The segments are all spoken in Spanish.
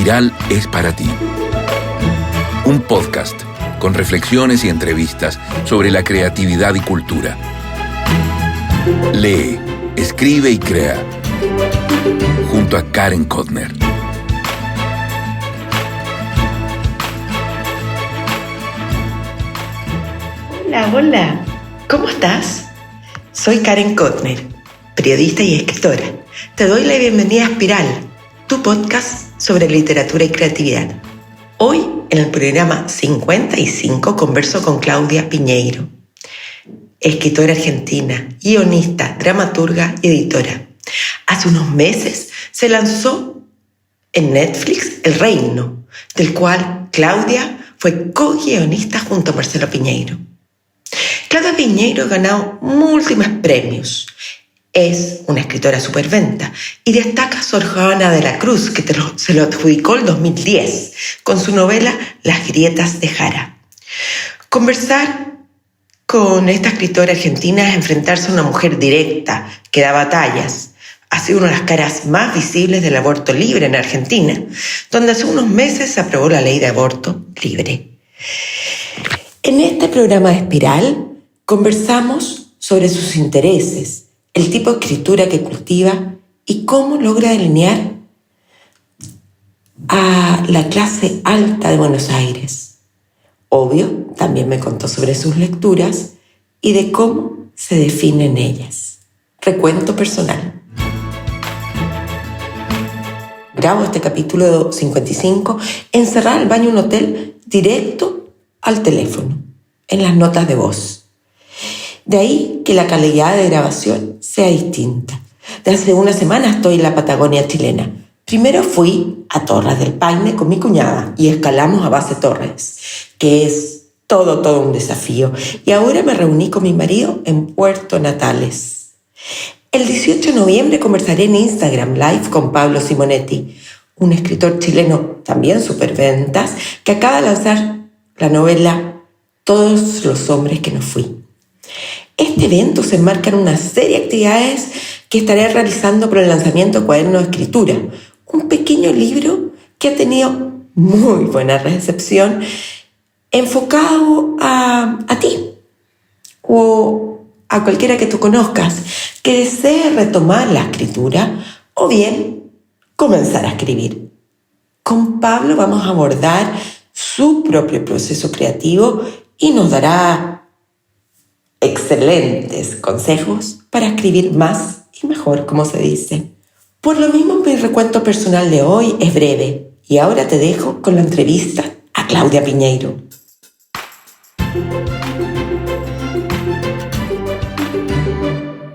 Espiral es para ti. Un podcast con reflexiones y entrevistas sobre la creatividad y cultura. Lee, escribe y crea. Junto a Karen Kotner. Hola, ¿cómo estás? Soy Karen Kotner, periodista y escritora. Te doy la bienvenida a Espiral, tu podcast sobre literatura y creatividad. Hoy, en el programa 55, converso con Claudia Piñeiro, escritora argentina, guionista, dramaturga y editora. Hace unos meses se lanzó en Netflix El Reino, del cual Claudia fue co-guionista junto a Marcelo Piñeiro. Claudia Piñeiro ha ganado múltiples premios. Es una escritora superventa y destaca Sor Juana de la Cruz, que se lo adjudicó el 2010 con su novela Las grietas de Jara. Conversar con esta escritora argentina es enfrentarse a una mujer directa que da batallas. Ha sido una de las caras más visibles del aborto libre en Argentina, donde hace unos meses se aprobó la ley de aborto libre. En este programa de Espiral conversamos sobre sus intereses, el tipo de escritura que cultiva y cómo logra delinear a la clase alta de Buenos Aires. Obvio, también me contó sobre sus lecturas y de cómo se definen ellas. Recuento personal. Grabo este capítulo 55 encerrada al baño de un hotel directo al teléfono, en las notas de voz. De ahí que la calidad de grabación sea distinta. De hace una semana estoy en la Patagonia chilena. Primero fui a Torres del Paine con mi cuñada y escalamos a Base Torres, que es todo un desafío. Y ahora me reuní con mi marido en Puerto Natales. El 18 de noviembre conversaré en Instagram Live con Pablo Simonetti, un escritor chileno también superventas, que acaba de lanzar la novela Todos los hombres que no fui. Este evento se enmarca en una serie de actividades que estaré realizando por el lanzamiento de Cuaderno de Escritura, un pequeño libro que ha tenido muy buena recepción, enfocado a ti o a cualquiera que tú conozcas que desee retomar la escritura o bien comenzar a escribir. Con Pablo vamos a abordar su propio proceso creativo y nos dará excelentes consejos para escribir más y mejor, como se dice. Por lo mismo, mi recuento personal de hoy es breve y ahora te dejo con la entrevista a Claudia Piñeiro.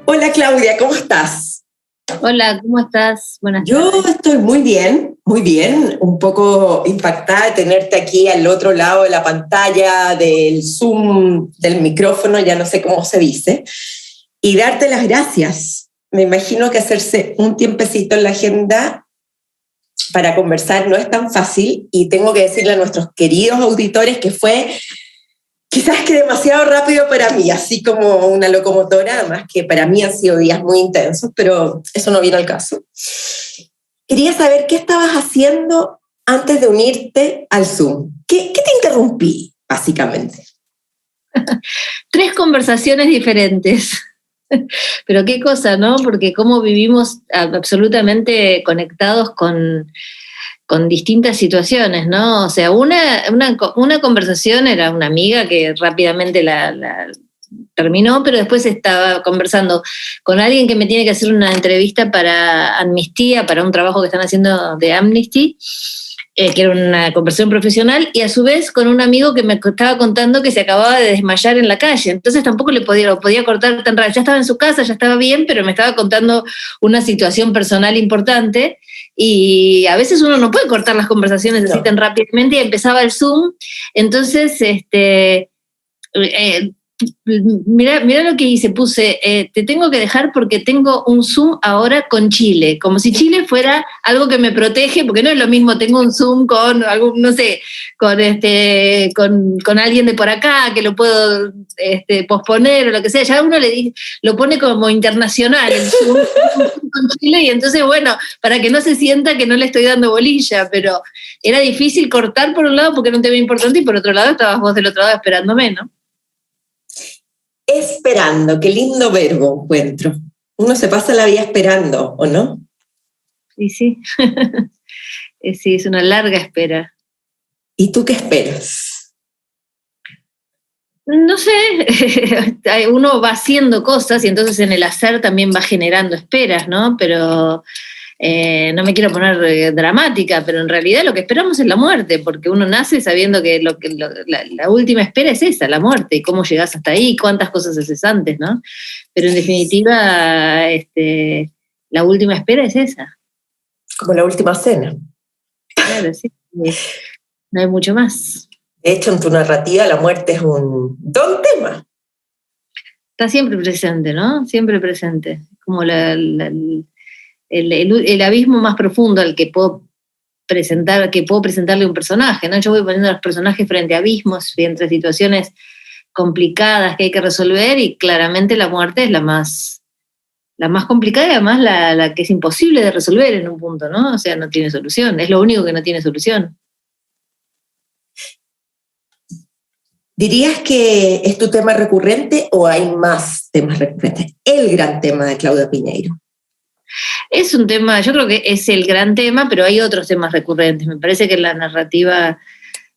Hola Claudia, ¿cómo estás? Hola, ¿cómo estás? Buenas tardes. Yo estoy muy bien, un poco impactada de tenerte aquí al otro lado de la pantalla, del Zoom, del micrófono, ya no sé cómo se dice, y darte las gracias. Me imagino que hacerse un tiempecito en la agenda para conversar no es tan fácil y tengo que decirle a nuestros queridos auditores que fue quizás que demasiado rápido para mí, así como una locomotora, además que para mí han sido días muy intensos, pero eso no viene al caso. Quería saber qué estabas haciendo antes de unirte al Zoom. ¿Qué te interrumpí, básicamente? 3 conversaciones diferentes. Pero qué cosa, ¿no? Porque cómo vivimos absolutamente conectados con distintas situaciones, ¿no? O sea, una conversación era una amiga que rápidamente la terminó, pero después estaba conversando con alguien que me tiene que hacer una entrevista para Amnistía, para un trabajo que están haciendo de Amnesty, que era una conversación profesional, y a su vez con un amigo que me estaba contando que se acababa de desmayar en la calle. Entonces tampoco lo podía cortar tan rápido. Ya estaba en su casa, ya estaba bien, pero me estaba contando una situación personal importante. Y a veces uno no puede cortar las conversaciones así tan rápidamente, y empezaba el Zoom. Entonces, Mirá lo que hice, puse, te tengo que dejar porque tengo un Zoom ahora con Chile, como si Chile fuera algo que me protege, porque no es lo mismo, tengo un Zoom con algún, no sé, con alguien de por acá, que lo puedo posponer o lo que sea, ya uno lo pone como internacional, el Zoom con Chile, y entonces, bueno, para que no se sienta que no le estoy dando bolilla, pero era difícil cortar por un lado porque era un tema importante, y por otro lado estabas vos del otro lado esperándome, ¿no? Esperando, qué lindo verbo encuentro. Uno se pasa la vida esperando, ¿o no? Sí, sí. Sí, es una larga espera. ¿Y tú qué esperas? No sé, uno va haciendo cosas y entonces en el hacer también va generando esperas, ¿no? Pero no me quiero poner dramática, pero en realidad lo que esperamos es la muerte, porque uno nace sabiendo que la última espera es esa, la muerte, y cómo llegás hasta ahí, cuántas cosas haces antes, ¿no? Pero en definitiva, la última espera es esa. Como la última cena. Claro, sí. No hay mucho más. De hecho, en tu narrativa la muerte es un don tema. Está siempre presente, ¿no? Siempre presente. Como el abismo más profundo al que puedo presentarle un personaje, ¿no? Yo voy poniendo a los personajes frente a abismos, frente a situaciones complicadas que hay que resolver, y claramente la muerte es la más complicada, y además la que es imposible de resolver en un punto, ¿no? O sea, no tiene solución, es lo único que no tiene solución. ¿Dirías que es tu tema recurrente o hay más temas recurrentes? El gran tema de Claudia Piñeiro. Es un tema, yo creo que es el gran tema, pero hay otros temas recurrentes. Me parece que en la narrativa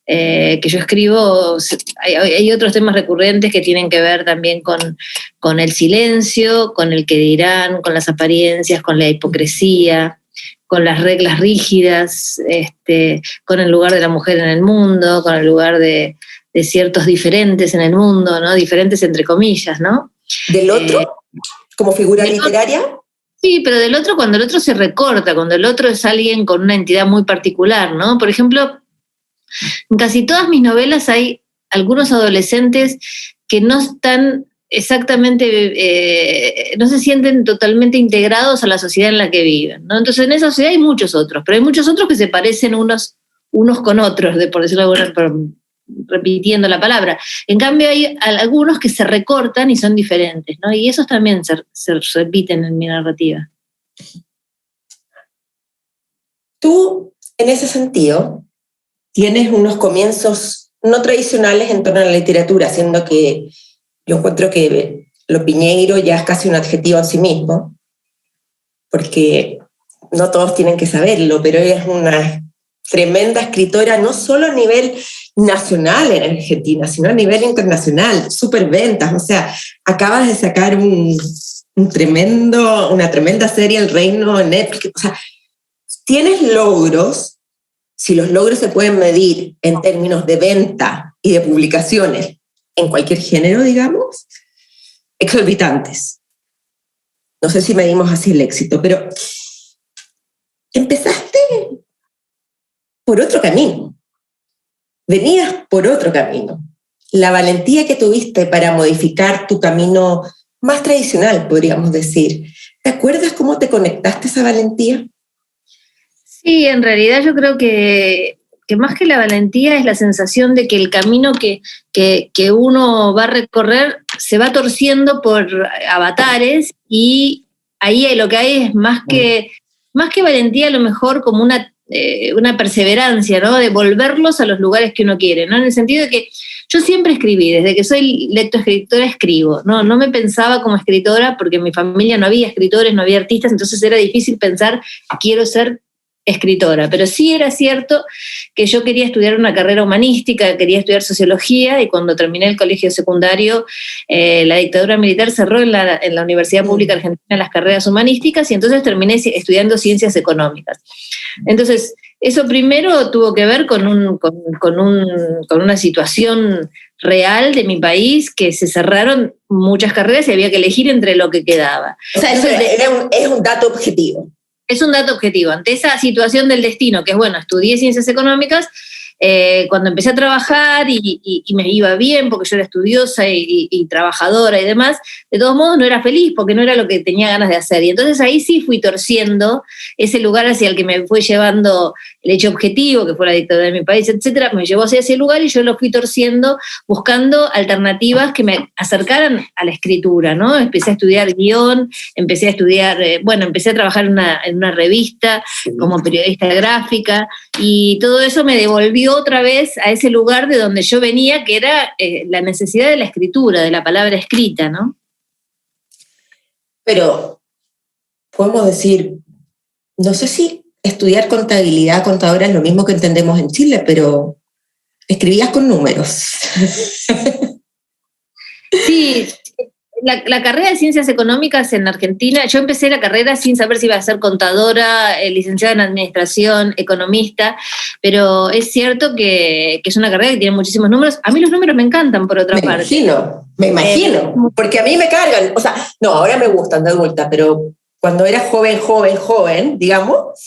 que yo escribo hay otros temas recurrentes que tienen que ver también con el silencio, con el que dirán, con las apariencias, con la hipocresía, con las reglas rígidas, con el lugar de la mujer en el mundo, con el lugar de ciertos diferentes en el mundo, ¿no? Diferentes entre comillas, ¿no? ¿Del otro? ¿Como figura literaria? Sí, pero del otro, cuando el otro se recorta, cuando el otro es alguien con una entidad muy particular, ¿no? Por ejemplo, en casi todas mis novelas hay algunos adolescentes que no están exactamente, no se sienten totalmente integrados a la sociedad en la que viven, ¿no? Entonces en esa sociedad hay muchos otros, pero hay muchos otros que se parecen unos con otros, por decirlo de alguna, repitiendo la palabra. En cambio hay algunos que se recortan y son diferentes, ¿no? Y esos también se repiten en mi narrativa. Tú, en ese sentido, tienes unos comienzos no tradicionales en torno a la literatura, siendo que yo encuentro que lo Piñeiro ya es casi un adjetivo en sí mismo, porque no todos tienen que saberlo, pero ella es una tremenda escritora, no solo a nivel nacional en Argentina, sino a nivel internacional, superventas, o sea, acabas de sacar una tremenda serie, El Reino, en Netflix, o sea, tienes logros, si los logros se pueden medir en términos de venta y de publicaciones, en cualquier género, digamos, exorbitantes. No sé si medimos así el éxito, pero empezaste por otro camino. Venías por otro camino. La valentía que tuviste para modificar tu camino más tradicional, podríamos decir. ¿Te acuerdas cómo te conectaste a esa valentía? Sí, en realidad yo creo que más que la valentía es la sensación de que el camino que uno va a recorrer se va torciendo por avatares, y ahí lo que hay es más que valentía, a lo mejor como una perseverancia, ¿no? De volverlos a los lugares que uno quiere, ¿no? En el sentido de que yo siempre escribí, desde que soy lectoescritora escribo, ¿no? No me pensaba como escritora porque en mi familia no había escritores, no había artistas, entonces era difícil pensar, quiero ser escritora, pero sí era cierto que yo quería estudiar una carrera humanística, quería estudiar sociología, y cuando terminé el colegio secundario, la dictadura militar cerró en la Universidad Pública Argentina las carreras humanísticas, y entonces terminé estudiando ciencias económicas. Entonces, eso primero tuvo que ver con una situación real de mi país, que se cerraron muchas carreras y había que elegir entre lo que quedaba. O sea, es un dato objetivo. Es un dato objetivo. Ante esa situación del destino, que es, bueno, estudié ciencias económicas, cuando empecé a trabajar y me iba bien porque yo era estudiosa y trabajadora y demás, de todos modos no era feliz porque no era lo que tenía ganas de hacer. Y entonces ahí sí fui torciendo ese lugar hacia el que me fue llevando el hecho objetivo, que fue la dictadura de mi país, etcétera, me llevó hacia ese lugar y yo lo fui torciendo buscando alternativas que me acercaran a la escritura, ¿no? Empecé a estudiar guión, empecé a trabajar en una revista como periodista gráfica y todo eso me devolvió otra vez a ese lugar de donde yo venía, que era la necesidad de la escritura, de la palabra escrita, ¿no? Pero podemos decir, no sé si estudiar contabilidad, contadora es lo mismo que entendemos en Chile, pero escribías con números. Sí, la carrera de Ciencias Económicas en Argentina, yo empecé la carrera sin saber si iba a ser contadora, licenciada en Administración, economista, pero es cierto que es una carrera que tiene muchísimos números. A mí los números me encantan, por otra parte. Me imagino, porque a mí me cargan. O sea, no, ahora me gustan de adulta, pero cuando era joven, digamos,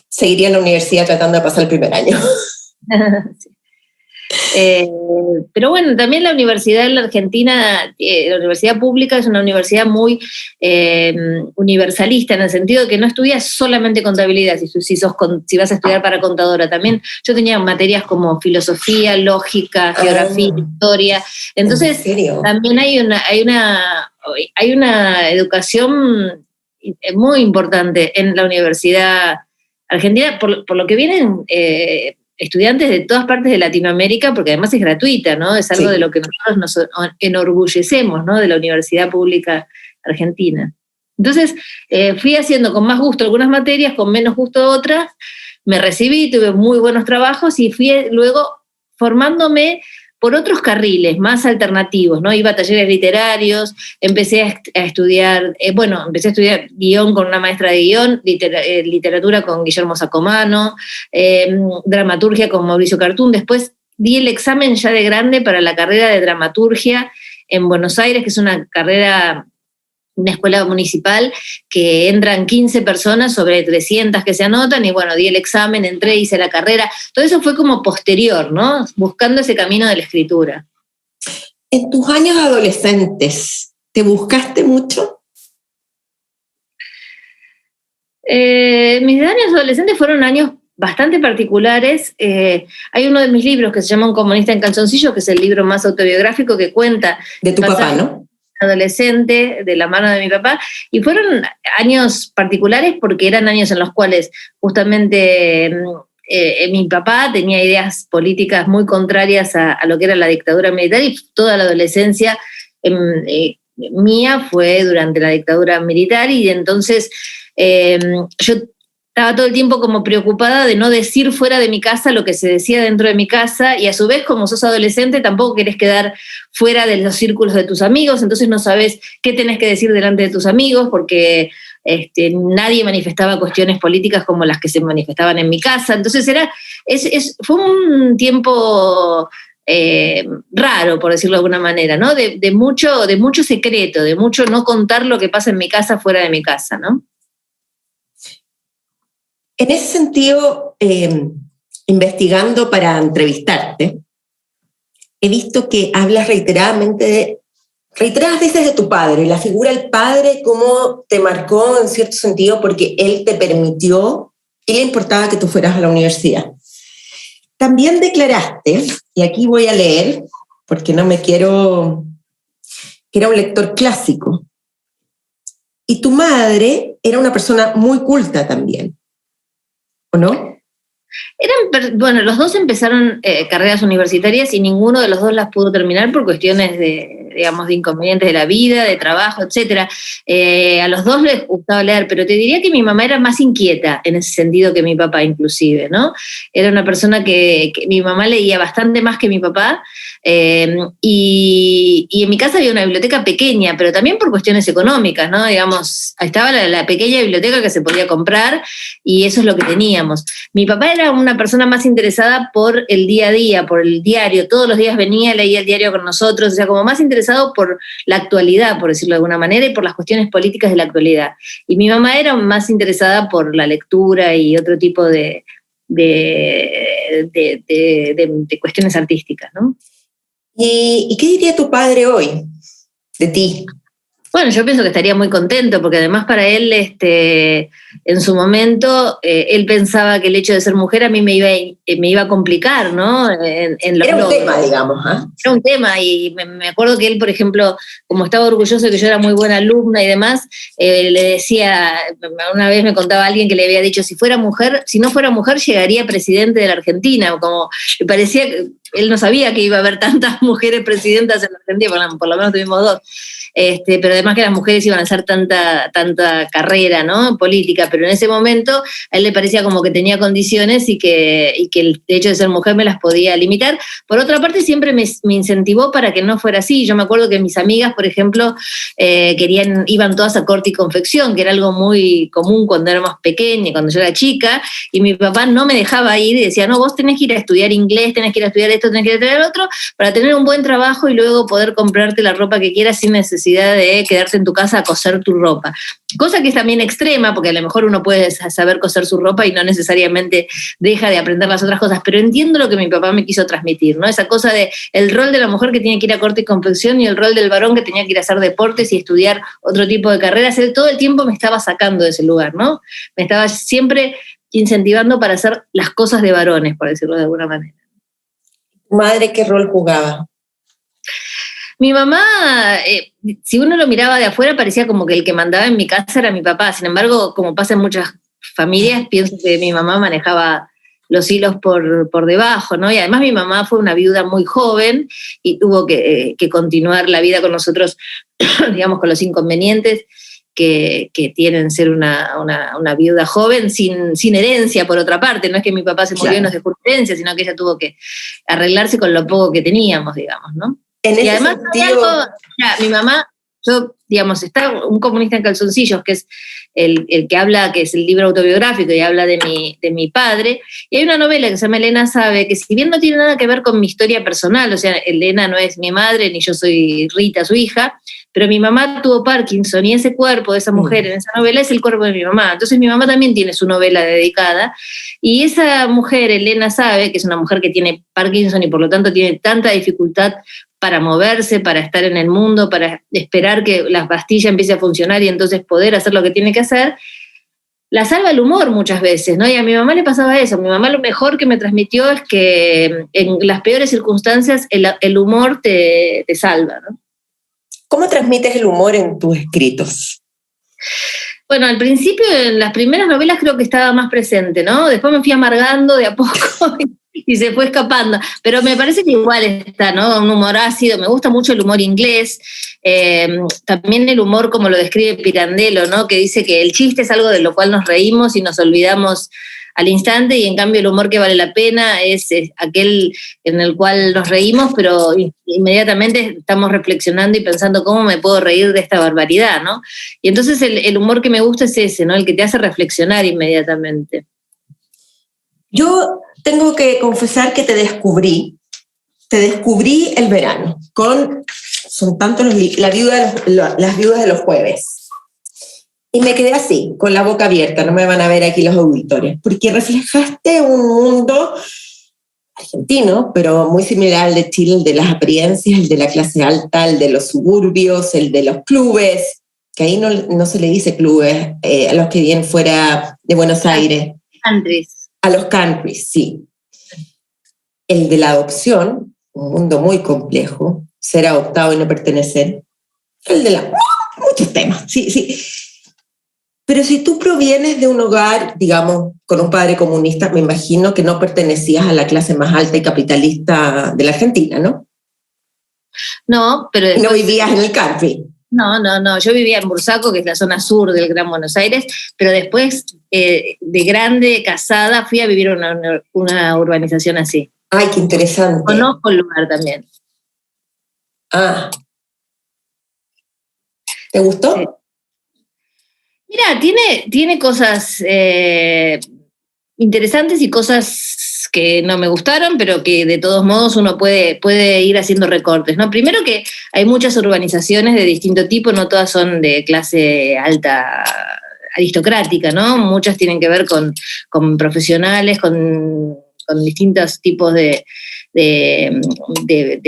seguiría en la universidad tratando de pasar el primer año. Sí. Pero bueno, también la universidad en la Argentina, la universidad pública es una universidad muy universalista, en el sentido de que no estudias solamente contabilidad, si vas a estudiar para contadora. También yo tenía materias como filosofía, lógica, geografía, historia. Entonces, también hay una educación muy importante en la universidad argentina, por lo que vienen estudiantes de todas partes de Latinoamérica, porque además es gratuita, ¿no? Es algo de lo que nosotros nos enorgullecemos, ¿no? De la Universidad Pública Argentina. Entonces, fui haciendo con más gusto algunas materias, con menos gusto otras, me recibí, tuve muy buenos trabajos y fui luego formándome por otros carriles más alternativos, ¿no? Iba a talleres literarios, empecé a estudiar guión con una maestra de guión, literatura con Guillermo Sacomano, dramaturgia con Mauricio Cartún. Después di el examen ya de grande para la carrera de dramaturgia en Buenos Aires, que es una carrera, una escuela municipal que entran 15 personas sobre 300 que se anotan, y bueno, di el examen, entré, hice la carrera. Todo eso fue como posterior, ¿no? Buscando ese camino de la escritura. En tus años adolescentes, ¿te buscaste mucho? Mis años adolescentes fueron años bastante particulares. Hay uno de mis libros que se llama Un comunista en calzoncillos, que es el libro más autobiográfico que cuenta. De tu papá, ¿no? Adolescente, de la mano de mi papá, y fueron años particulares porque eran años en los cuales justamente mi papá tenía ideas políticas muy contrarias a lo que era la dictadura militar, y toda la adolescencia mía fue durante la dictadura militar, y entonces yo estaba todo el tiempo como preocupada de no decir fuera de mi casa lo que se decía dentro de mi casa, y a su vez, como sos adolescente, tampoco querés quedar fuera de los círculos de tus amigos, entonces no sabés qué tenés que decir delante de tus amigos, porque nadie manifestaba cuestiones políticas como las que se manifestaban en mi casa. Entonces fue un tiempo raro, por decirlo de alguna manera, ¿no? De mucho secreto, de mucho no contar lo que pasa en mi casa fuera de mi casa, ¿no? En ese sentido, investigando para entrevistarte, he visto que hablas reiteradas veces de tu padre, la figura del padre, cómo te marcó en cierto sentido porque él te permitió y le importaba que tú fueras a la universidad. También declaraste, y aquí voy a leer, porque no me quiero, que era un lector clásico, y tu madre era una persona muy culta también, ¿o no? Bueno, los dos empezaron carreras universitarias y ninguno de los dos las pudo terminar por cuestiones de inconvenientes de la vida, de trabajo, etc. A los dos les gustaba leer, pero te diría que mi mamá era más inquieta en ese sentido que mi papá, inclusive, ¿no? Era una persona que mi mamá leía bastante más que mi papá, y en mi casa había una biblioteca pequeña, pero también por cuestiones económicas, ¿no? Digamos, estaba la pequeña biblioteca que se podía comprar y eso es lo que teníamos. Mi papá era una persona más interesada por el día a día, por el diario. Todos los días venía, leía el diario con nosotros, o sea, como más interesado por la actualidad, por decirlo de alguna manera, y por las cuestiones políticas de la actualidad. Y mi mamá era más interesada por la lectura y otro tipo de de cuestiones artísticas, ¿no? ¿Y qué diría tu padre hoy de ti? Bueno, yo pienso que estaría muy contento, porque además para él, en su momento, él pensaba que el hecho de ser mujer a mí me iba a complicar, ¿no? En los Era un logros. tema, digamos, ¿ah? Era un tema, y me acuerdo que él, por ejemplo, como estaba orgulloso de que yo era muy buena alumna y demás, le decía, una vez me contaba alguien que le había dicho, si no fuera mujer, llegaría presidente de la Argentina, como me parecía que él no sabía que iba a haber tantas mujeres presidentas en la Argentina, por lo menos tuvimos 2. Pero además que las mujeres iban a hacer tanta carrera, ¿no?, política, pero en ese momento a él le parecía como que tenía condiciones y que el hecho de ser mujer me las podía limitar. Por otra parte, siempre me incentivó para que no fuera así. Yo me acuerdo que mis amigas, por ejemplo, iban todas a corte y confección, que era algo muy común cuando éramos pequeñas, cuando yo era chica, y mi papá no me dejaba ir y decía, no, vos tenés que ir a estudiar inglés, tenés que ir a estudiar esto, tenés que ir a estudiar el otro, para tener un buen trabajo y luego poder comprarte la ropa que quieras sin necesidad de quedarte en tu casa a coser tu ropa. Cosa que es también extrema, porque a lo mejor uno puede saber coser su ropa y no necesariamente deja de aprender las otras cosas, pero entiendo lo que mi papá me quiso transmitir, ¿no? Esa cosa de el rol de la mujer que tiene que ir a corte y confección y el rol del varón que tenía que ir a hacer deportes y estudiar otro tipo de carreras. Él todo el tiempo me estaba sacando de ese lugar, ¿no? Me estaba siempre incentivando para hacer las cosas de varones, por decirlo de alguna manera. ¿Madre qué rol jugaba? Mi mamá, si uno lo miraba de afuera, parecía como que el que mandaba en mi casa era mi papá. Sin embargo, como pasa en muchas familias, pienso que mi mamá manejaba los hilos por debajo, ¿no? Y además mi mamá fue una viuda muy joven y tuvo que continuar la vida con nosotros, digamos, con los inconvenientes que tienen ser una viuda joven sin herencia, por otra parte. No es que mi papá se murió y nos dejó herencia, sino que ella tuvo que arreglarse con lo poco que teníamos, digamos, ¿no? Y además, mi mamá, está Un comunista en calzoncillos, que es el que habla, que es el libro autobiográfico y habla de mi padre, y hay una novela que se llama Elena Sabe, que si bien no tiene nada que ver con mi historia personal, o sea, Elena no es mi madre, ni yo soy Rita, su hija, pero mi mamá tuvo Parkinson y ese cuerpo de esa mujer en esa novela es el cuerpo de mi mamá. Entonces mi mamá también tiene su novela dedicada, y esa mujer, Elena Sabe, que es una mujer que tiene Parkinson y por lo tanto tiene tanta dificultad para moverse, para estar en el mundo, para esperar que la pastilla empiece a funcionar y entonces poder hacer lo que tiene que hacer, la salva el humor muchas veces, ¿no? Y a mi mamá le pasaba eso. Mi mamá lo mejor que me transmitió es que en las peores circunstancias el humor te salva, ¿no? ¿Cómo transmites el humor en tus escritos? Bueno, al principio, en las primeras novelas creo que estaba más presente, ¿no? Después me fui amargando de a poco y se fue escapando. Pero me parece que igual está, ¿no? Un humor ácido. Me gusta mucho el humor inglés. También el humor como lo describe Pirandello, ¿no? Que dice que el chiste es algo de lo cual nos reímos y nos olvidamos al instante, y en cambio el humor que vale la pena es aquel en el cual nos reímos, pero inmediatamente estamos reflexionando y pensando cómo me puedo reír de esta barbaridad, ¿no? Y entonces el humor que me gusta es ese, ¿no? El que te hace reflexionar inmediatamente. Yo tengo que confesar que te descubrí el verano, son tantos las viudas de los jueves. Y me quedé así, con la boca abierta, no me van a ver aquí los auditores, porque reflejaste un mundo argentino, pero muy similar al de Chile, el de las apariencias, el de la clase alta, el de los suburbios, el de los clubes, que ahí no se le dice clubes a los que vienen fuera de Buenos Aires. Countries. A los countries, sí. El de la adopción, un mundo muy complejo, ser adoptado y no pertenecer. El de muchos temas, sí. Pero si tú provienes de un hogar, digamos, con un padre comunista, me imagino que no pertenecías a la clase más alta y capitalista de la Argentina, ¿no? No, pero después, no vivías en el country. No. Yo vivía en Bursaco, que es la zona sur del Gran Buenos Aires, pero después, de grande, casada, fui a vivir una urbanización así. Ay, qué interesante. Conozco el lugar también. Ah. ¿Te gustó? Sí. Mira, tiene cosas interesantes y cosas que no me gustaron, pero que de todos modos uno puede ir haciendo recortes, ¿no? Primero que hay muchas urbanizaciones de distinto tipo, no todas son de clase alta aristocrática, ¿no? Muchas tienen que ver con profesionales, con distintos tipos de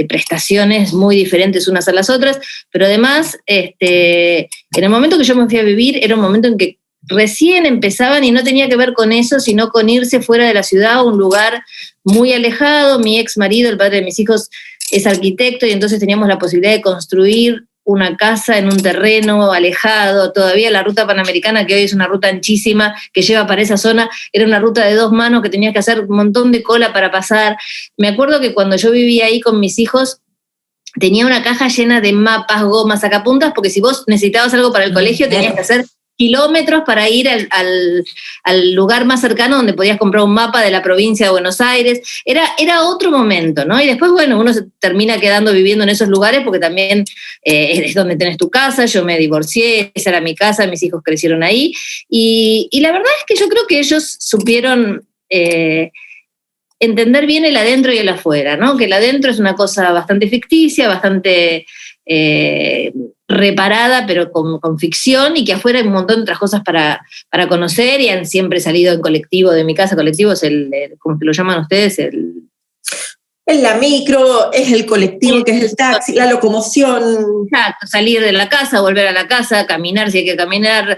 prestaciones muy diferentes unas a las otras, pero además, en el momento que yo me fui a vivir, era un momento en que recién empezaban y no tenía que ver con eso, sino con irse fuera de la ciudad a un lugar muy alejado. Mi ex marido, el padre de mis hijos, es arquitecto y entonces teníamos la posibilidad de construir una casa en un terreno alejado. Todavía la ruta panamericana, que hoy es una ruta anchísima que lleva para esa zona, era una ruta de 2 manos que tenías que hacer un montón de cola para pasar. Me acuerdo que cuando yo vivía ahí con mis hijos, tenía una caja llena de mapas, gomas, sacapuntas, porque si vos necesitabas algo para el colegio tenías que hacer kilómetros para ir al lugar más cercano donde podías comprar un mapa de la provincia de Buenos Aires. Era otro momento, ¿no? Y después, bueno, uno se termina quedando viviendo en esos lugares porque también es donde tenés tu casa. Yo me divorcié, esa era mi casa, mis hijos crecieron ahí. Y la verdad es que yo creo que ellos supieron entender bien el adentro y el afuera, ¿no? Que el adentro es una cosa bastante ficticia, bastante reparada, pero con ficción, y que afuera hay un montón de otras cosas para conocer, y han siempre salido en colectivo de mi casa. Colectivo es ¿cómo lo llaman ustedes? Es la micro, es el colectivo, que es el taxi, la locomoción. Exacto, salir de la casa, volver a la casa, caminar si hay que caminar,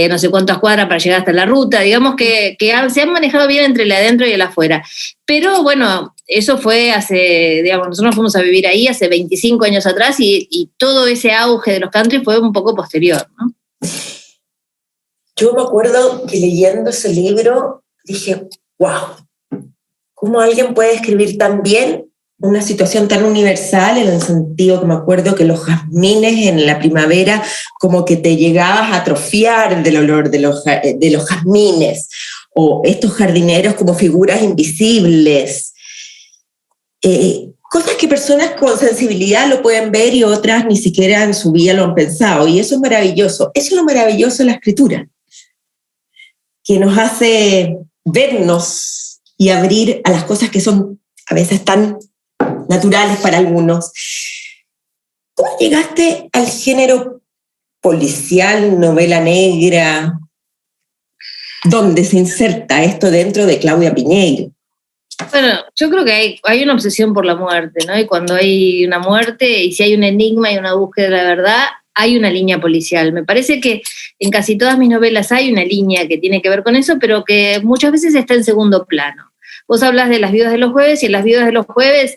no sé cuántas cuadras para llegar hasta la ruta. Digamos que se han manejado bien entre el adentro y el afuera. Pero bueno, eso fue nosotros nos fuimos a vivir ahí hace 25 años atrás, y todo ese auge de los country fue un poco posterior, ¿no? Yo me acuerdo que leyendo ese libro dije, wow, ¿cómo alguien puede escribir tan bien una situación tan universal? En el sentido que me acuerdo que los jazmines en la primavera, como que te llegabas a atrofiar del olor de los jazmines, o estos jardineros como figuras invisibles. Cosas que personas con sensibilidad lo pueden ver y otras ni siquiera en su vida lo han pensado, y eso es maravilloso. Eso es lo maravilloso de la escritura, que nos hace vernos y abrir a las cosas que son a veces tan naturales para algunos. ¿Cómo llegaste al género policial, novela negra? ¿Dónde se inserta esto dentro de Claudia Piñeiro? Bueno, yo creo que hay una obsesión por la muerte, ¿no? Y cuando hay una muerte, y si hay un enigma y una búsqueda de la verdad, hay una línea policial. Me parece que en casi todas mis novelas hay una línea que tiene que ver con eso, pero que muchas veces está en segundo plano. Vos hablas de Las viudas de los jueves, y en Las viudas de los jueves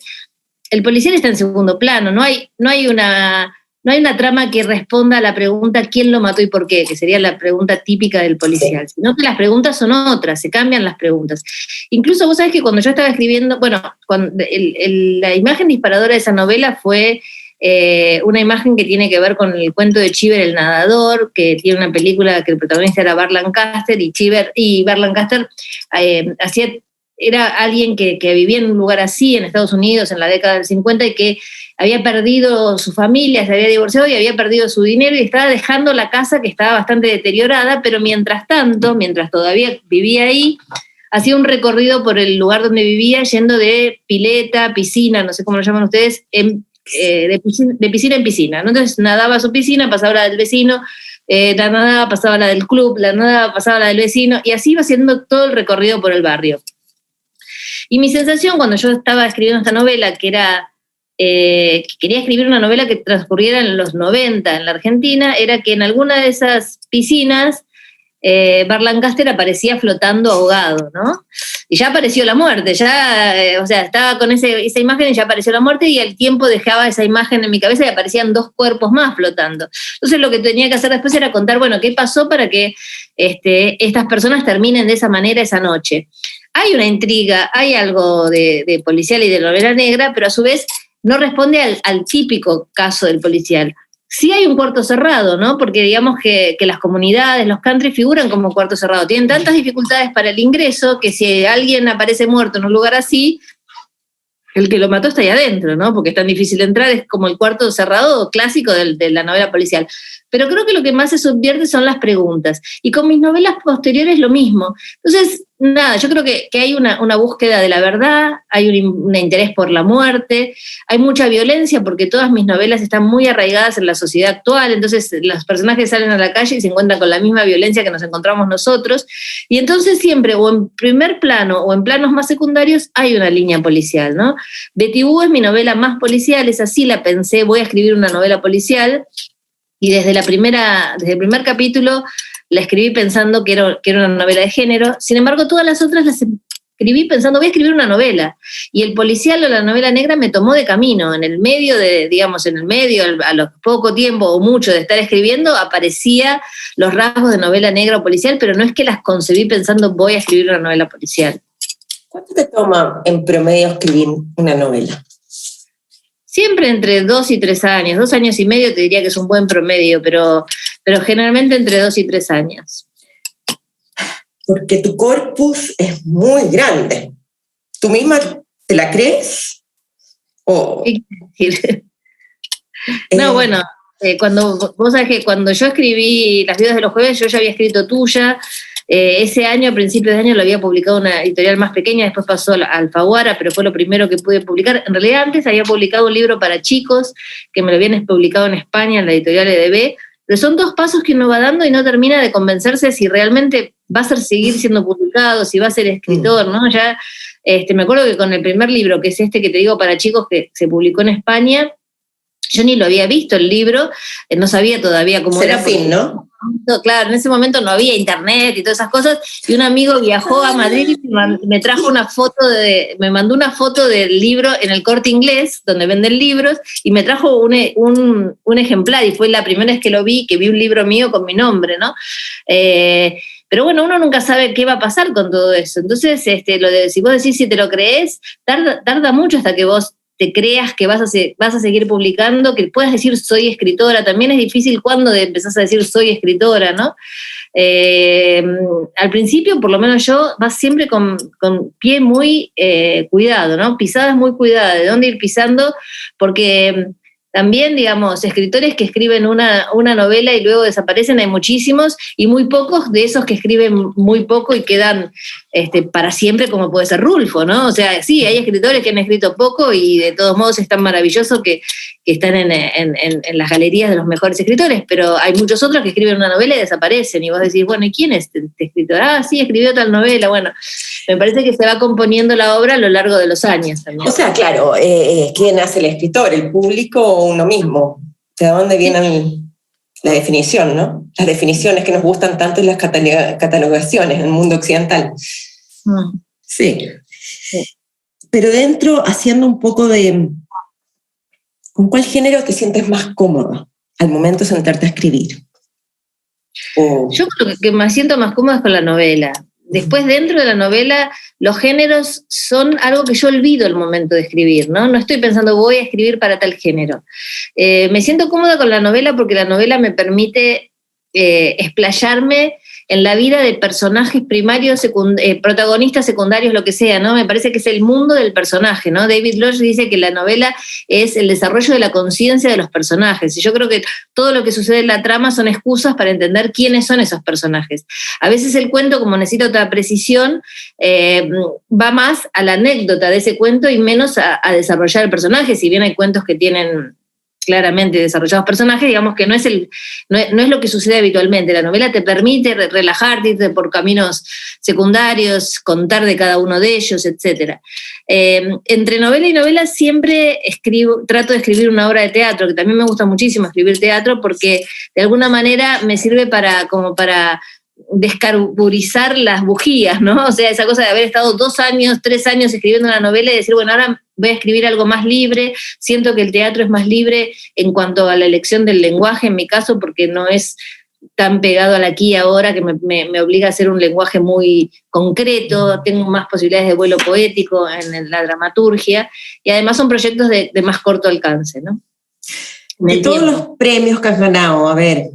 el policial está en segundo plano. No hay una trama que responda a la pregunta ¿quién lo mató y por qué?, que sería la pregunta típica del policial, sino que las preguntas son otras, se cambian las preguntas. Incluso vos sabés que cuando yo estaba escribiendo, la imagen disparadora de esa novela fue una imagen que tiene que ver con el cuento de Cheever el nadador, que tiene una película que el protagonista era Burt Lancaster, y Burt Lancaster era alguien que vivía en un lugar así en Estados Unidos en la década del 50, y que había perdido su familia, se había divorciado y había perdido su dinero, y estaba dejando la casa, que estaba bastante deteriorada, pero mientras todavía vivía ahí, hacía un recorrido por el lugar donde vivía, yendo de pileta, piscina, no sé cómo lo llaman ustedes, de piscina en piscina, ¿no? Entonces nadaba a su piscina, pasaba la del vecino, la nadaba, pasaba la del club, la nadaba, pasaba la del vecino, y así iba haciendo todo el recorrido por el barrio. Y mi sensación cuando yo estaba escribiendo esta novela, que era que quería escribir una novela que transcurriera en los 90 en la Argentina, era que en alguna de esas piscinas Burt Lancaster aparecía flotando ahogado, ¿no? Y ya apareció la muerte, estaba con esa imagen y ya apareció la muerte, y al tiempo dejaba esa imagen en mi cabeza y aparecían 2 cuerpos más flotando. Entonces lo que tenía que hacer después era contar, bueno, qué pasó para que estas personas terminen de esa manera esa noche. Hay una intriga, hay algo de policial y de novela negra, pero a su vez no responde al típico caso del policial. Sí hay un cuarto cerrado, ¿no? Porque digamos que las comunidades, los country figuran como cuarto cerrado. Tienen tantas dificultades para el ingreso que si alguien aparece muerto en un lugar así, el que lo mató está ahí adentro, ¿no? Porque es tan difícil entrar, es como el cuarto cerrado clásico de la novela policial. pero creo que lo que más se subvierte son las preguntas. Y con mis novelas posteriores lo mismo. Entonces, nada, yo creo que hay una búsqueda de la verdad, hay un interés por la muerte, hay mucha violencia porque todas mis novelas están muy arraigadas en la sociedad actual, entonces los personajes salen a la calle y se encuentran con la misma violencia que nos encontramos nosotros, y entonces siempre, o en primer plano o en planos más secundarios, hay una línea policial, ¿no? Betty Boo es mi novela más policial, es así, la pensé, voy a escribir una novela policial, y desde el primer capítulo la escribí pensando que era una novela de género. Sin embargo, todas las otras las escribí pensando, voy a escribir una novela. Y el policial o la novela negra me tomó de camino. En el medio, a lo poco tiempo o mucho de estar escribiendo, aparecía los rasgos de novela negra o policial, pero no es que las concebí pensando, voy a escribir una novela policial. ¿Cuánto te toma en promedio escribir una novela? Siempre entre 2 y 3 años, 2 años y medio te diría que es un buen promedio, pero generalmente entre 2 y 3 años. Porque tu corpus es muy grande. ¿Tú misma te la crees? ¿Qué quiere decir? No, bueno, vos sabés que cuando yo escribí Las viudas de los jueves, yo ya había escrito Tuya. Ese año, a principios de año, lo había publicado una editorial más pequeña, después pasó a Alfaguara, pero fue lo primero que pude publicar. En realidad antes había publicado un libro para chicos, que me lo habían publicado en España, en la editorial EDB, pero son 2 pasos que uno va dando y no termina de convencerse si realmente va a seguir siendo publicado, si va a ser escritor, ¿no? Ya, me acuerdo que con el primer libro, que es este que te digo para chicos, que se publicó en España, yo ni lo había visto el libro, no sabía todavía cómo era. Serafín, ¿no? Claro, en ese momento no había internet y todas esas cosas, y un amigo viajó a Madrid y me trajo me mandó una foto del libro en el Corte Inglés, donde venden libros, y me trajo un ejemplar, y fue la primera vez que lo vi, que vi un libro mío con mi nombre, ¿no? Pero bueno, uno nunca sabe qué va a pasar con todo eso. Entonces, si vos decís si te lo crees, tarda mucho hasta que vos te creas que vas a seguir publicando, que puedas decir soy escritora. También es difícil cuando empezás a decir soy escritora, ¿no? Al principio, por lo menos yo, vas siempre con pie muy cuidado, ¿no? Pisadas muy cuidadas, de dónde ir pisando, porque también, digamos, escritores que escriben una novela y luego desaparecen, hay muchísimos, y muy pocos de esos que escriben muy poco y quedan para siempre, como puede ser Rulfo, ¿no? O sea, sí, hay escritores que han escrito poco y de todos modos es tan maravilloso que están en las galerías de los mejores escritores, pero hay muchos otros que escriben una novela y desaparecen, y vos decís, bueno, ¿y quién es este escritor? Ah, sí, escribió tal novela. Bueno, me parece que se va componiendo la obra a lo largo de los años también. O sea, claro, ¿quién hace el escritor? ¿El público o uno mismo? ¿De dónde viene la definición, no? Las definiciones que nos gustan tanto en las catalogaciones en el mundo occidental. Sí. Pero dentro, haciendo un poco de... ¿Con cuál género te sientes más cómoda al momento de sentarte a escribir? Yo creo que me siento más cómoda con la novela. Después, dentro de la novela, los géneros son algo que yo olvido al momento de escribir, ¿no? No estoy pensando, voy a escribir para tal género. Me siento cómoda con la novela porque la novela me permite explayarme en la vida de personajes primarios, protagonistas secundarios, lo que sea, ¿no? Me parece que es el mundo del personaje, ¿no? David Lodge dice que la novela es el desarrollo de la conciencia de los personajes, y yo creo que todo lo que sucede en la trama son excusas para entender quiénes son esos personajes. A veces el cuento, como necesita otra precisión, va más a la anécdota de ese cuento y menos a desarrollar el personaje, si bien hay cuentos que tienen claramente desarrollados personajes, digamos que no es lo que sucede habitualmente. La novela te permite relajarte, irte por caminos secundarios, contar de cada uno de ellos, etc. Entre novela y novela siempre trato de escribir una obra de teatro, que también me gusta muchísimo escribir teatro, porque de alguna manera me sirve para descarburizar las bujías, ¿no? O sea, esa cosa de haber estado 2 años, 3 años escribiendo una novela y decir, bueno, ahora voy a escribir algo más libre. Siento que el teatro es más libre en cuanto a la elección del lenguaje, en mi caso, porque no es tan pegado al aquí y ahora, que me obliga a hacer un lenguaje muy concreto, tengo más posibilidades de vuelo poético en la dramaturgia, y además son proyectos de más corto alcance, ¿no? De todos los premios que has ganado, a ver,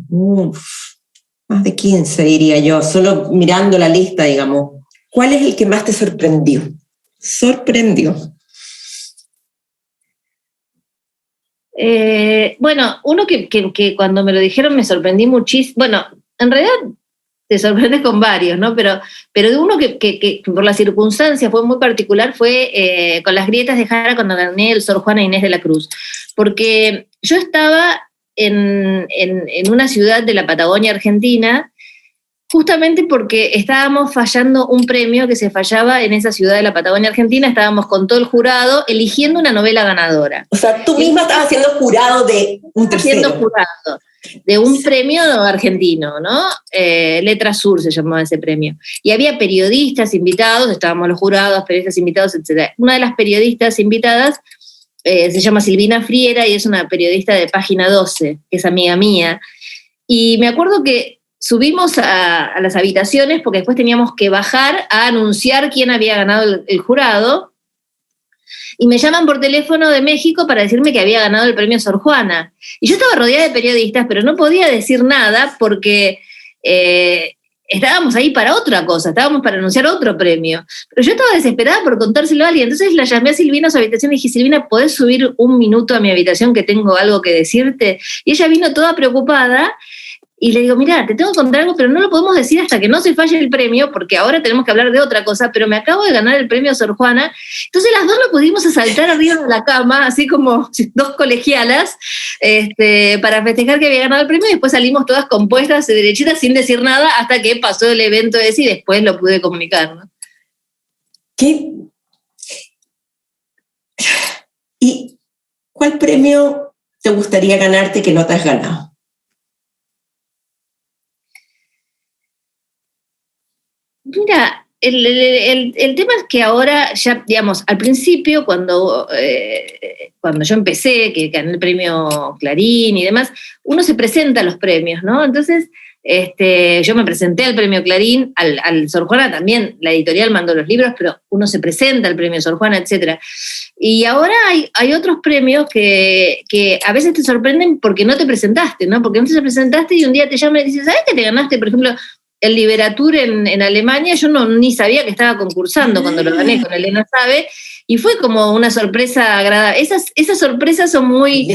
más de 15 diría yo, solo mirando la lista, digamos, ¿cuál es el que más te sorprendió? Bueno, uno que cuando me lo dijeron me sorprendí muchísimo. Bueno, en realidad te sorprendes con varios, ¿no? Pero de uno que por las circunstancias fue muy particular fue con las grietas de Jara con Daniel, Sor Juana Inés de la Cruz. Porque yo estaba en una ciudad de la Patagonia Argentina, justamente porque estábamos fallando un premio que se fallaba en esa ciudad de la Patagonia Argentina, estábamos con todo el jurado eligiendo una novela ganadora. O sea, tú misma estabas siendo jurado de un tercero. Siendo jurado de un premio argentino, ¿no? Letra Sur se llamaba ese premio. Y había periodistas invitados, estábamos los jurados, periodistas invitados, etc. Una de las periodistas invitadas se llama Silvina Friera y es una periodista de Página 12, que es amiga mía. Y me acuerdo que subimos a las habitaciones porque después teníamos que bajar a anunciar quién había ganado el jurado, y me llaman por teléfono de México para decirme que había ganado el premio Sor Juana. Y yo estaba rodeada de periodistas, pero no podía decir nada porque estábamos ahí para otra cosa, estábamos para anunciar otro premio. Pero yo estaba desesperada por contárselo a alguien, entonces la llamé a Silvina a su habitación y dije, Silvina, ¿podés subir un minuto a mi habitación que tengo algo que decirte? Y ella vino toda preocupada. Y le digo, mira, te tengo que contar algo, pero no lo podemos decir hasta que no se falle el premio, porque ahora tenemos que hablar de otra cosa, pero me acabo de ganar el premio Sor Juana. Entonces las dos lo pudimos asaltar arriba de la cama, así como dos colegialas, para festejar que había ganado el premio, y después salimos todas compuestas, derechitas, sin decir nada, hasta que pasó el evento ese y después lo pude comunicar, ¿no? ¿Qué? ¿Y cuál premio te gustaría ganarte que no te has ganado? Mira, el tema es que ahora ya, digamos, al principio, cuando yo empecé, que gané el premio Clarín y demás, uno se presenta a los premios, ¿no? Entonces, yo me presenté al premio Clarín, al Sor Juana también, la editorial mandó los libros, pero uno se presenta al premio Sor Juana, etc. Y ahora hay otros premios que a veces te sorprenden porque no te presentaste, ¿no? Porque no te presentaste y un día te llaman y dices, ¿sabes que te ganaste, por ejemplo, el Literatur en Alemania? Yo ni sabía que estaba concursando cuando lo gané con Elena Sabe, y fue como una sorpresa agradable. Esas sorpresas son muy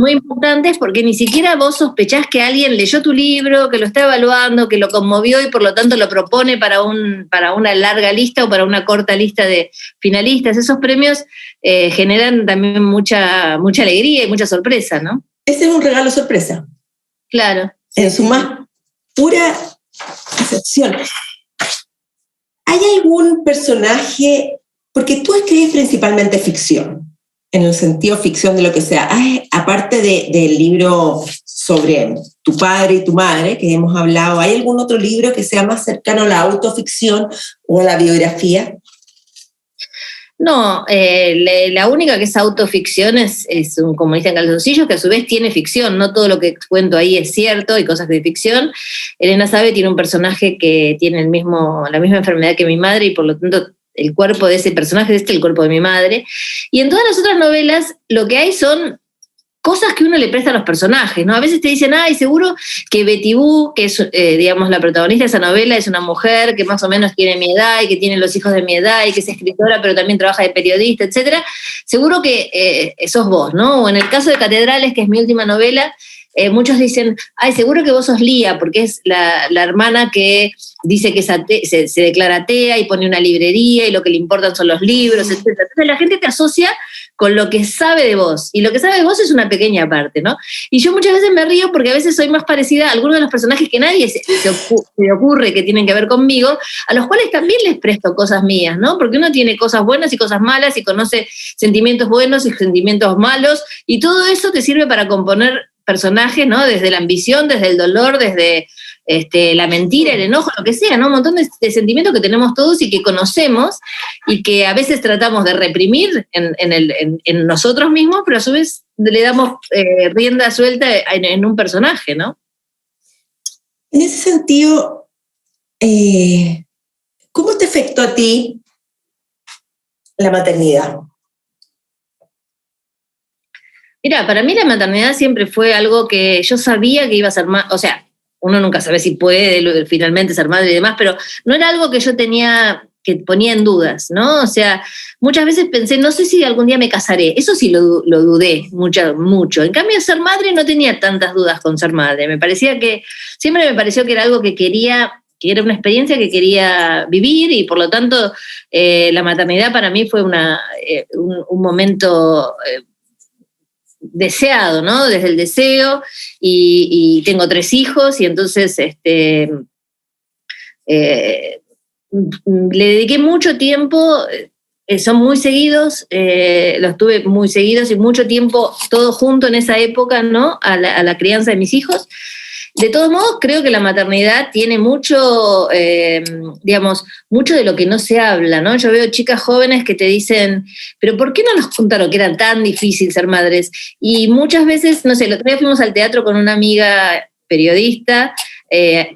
importantes porque ni siquiera vos sospechás que alguien leyó tu libro, que lo está evaluando, que lo conmovió y por lo tanto lo propone para una larga lista o para una corta lista de finalistas. Esos premios generan también mucha alegría y mucha sorpresa, ¿no? Ese es un regalo sorpresa. Claro. En su más pura excepción. ¿Hay algún personaje, porque tú escribes principalmente ficción, en el sentido ficción de lo que sea, aparte del libro sobre tu padre y tu madre, que hemos hablado, ¿hay algún otro libro que sea más cercano a la autoficción o a la biografía? No, la única que es autoficción es un comunista en calzoncillos, que a su vez tiene ficción. No todo lo que cuento ahí es cierto, hay cosas de ficción. Elena Sabe tiene un personaje que tiene la misma enfermedad que mi madre, y por lo tanto el cuerpo de ese personaje es el cuerpo de mi madre. Y en todas las otras novelas lo que hay son cosas que uno le presta a los personajes, ¿no? A veces te dicen, seguro que Betty Boo, que es, digamos, la protagonista de esa novela, es una mujer que más o menos tiene mi edad y que tiene los hijos de mi edad y que es escritora, pero también trabaja de periodista, etcétera. Seguro que sos vos, ¿no? O en el caso de Catedrales, que es mi última novela, muchos dicen, seguro que vos sos Lía, porque es la hermana que dice que se declara atea y pone una librería y lo que le importan son los libros, etc. Entonces la gente te asocia con lo que sabe de vos, y lo que sabe de vos es una pequeña parte, ¿no? Y yo muchas veces me río porque a veces soy más parecida a algunos de los personajes que nadie se ocurre que tienen que ver conmigo, a los cuales también les presto cosas mías, ¿no? Porque uno tiene cosas buenas y cosas malas y conoce sentimientos buenos y sentimientos malos, y todo eso te sirve para componer personajes, ¿no? Desde la ambición, desde el dolor, desde la mentira, el enojo, lo que sea, ¿no? Un montón de sentimientos que tenemos todos y que conocemos y que a veces tratamos de reprimir en nosotros mismos, pero a su vez le damos rienda suelta en un personaje, ¿no? En ese sentido, ¿cómo te afectó a ti la maternidad? Mira, para mí la maternidad siempre fue algo que yo sabía que iba a ser más, o sea, uno nunca sabe si puede finalmente ser madre y demás, pero no era algo que yo tenía que ponía en dudas, ¿no? O sea, muchas veces pensé, no sé si algún día me casaré. Eso sí lo dudé mucho. En cambio, ser madre no tenía tantas dudas con ser madre. Siempre me pareció que era algo que era una experiencia que quería vivir y por lo tanto la maternidad para mí fue un momento deseado, ¿no? Desde el deseo y tengo 3 hijos y entonces le dediqué mucho tiempo, son muy seguidos, los tuve muy seguidos y mucho tiempo todo junto en esa época, ¿no? A la crianza de mis hijos. De todos modos, creo que la maternidad tiene mucho, mucho de lo que no se habla, ¿no? Yo veo chicas jóvenes que te dicen, pero ¿por qué no nos contaron que era tan difícil ser madres? Y muchas veces, no sé, el otro día fuimos al teatro con una amiga periodista,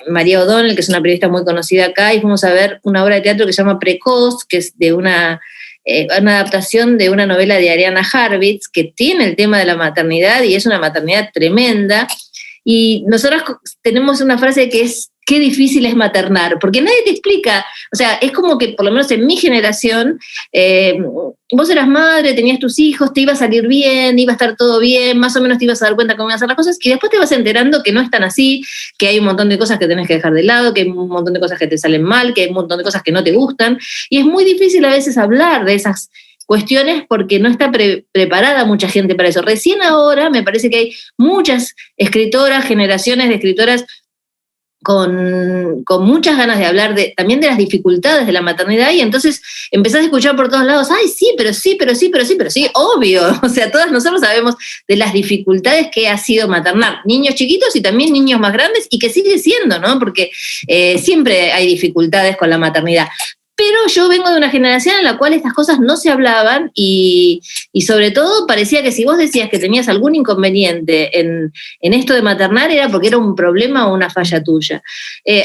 María O'Donnell, que es una periodista muy conocida acá, y fuimos a ver una obra de teatro que se llama Precoz, que es de una adaptación de una novela de Ariana Harvitz, que tiene el tema de la maternidad y es una maternidad tremenda. Y nosotros tenemos una frase que es, qué difícil es maternar, porque nadie te explica, o sea, es como que por lo menos en mi generación, vos eras madre, tenías tus hijos, te iba a salir bien, iba a estar todo bien, más o menos te ibas a dar cuenta cómo iban a hacer las cosas, y después te vas enterando que no es tan así, que hay un montón de cosas que tenés que dejar de lado, que hay un montón de cosas que te salen mal, que hay un montón de cosas que no te gustan, y es muy difícil a veces hablar de esas cuestiones porque no está preparada mucha gente para eso. Recién ahora me parece que hay muchas escritoras, generaciones de escritoras con muchas ganas de hablar también de las dificultades de la maternidad y entonces empezás a escuchar por todos lados, ay, sí, pero sí, obvio. O sea, todas nosotros sabemos de las dificultades que ha sido maternar niños chiquitos y también niños más grandes y que sigue siendo, ¿no? Porque siempre hay dificultades con la maternidad. Pero yo vengo de una generación en la cual estas cosas no se hablaban y sobre todo parecía que si vos decías que tenías algún inconveniente en esto de maternar era porque era un problema o una falla tuya.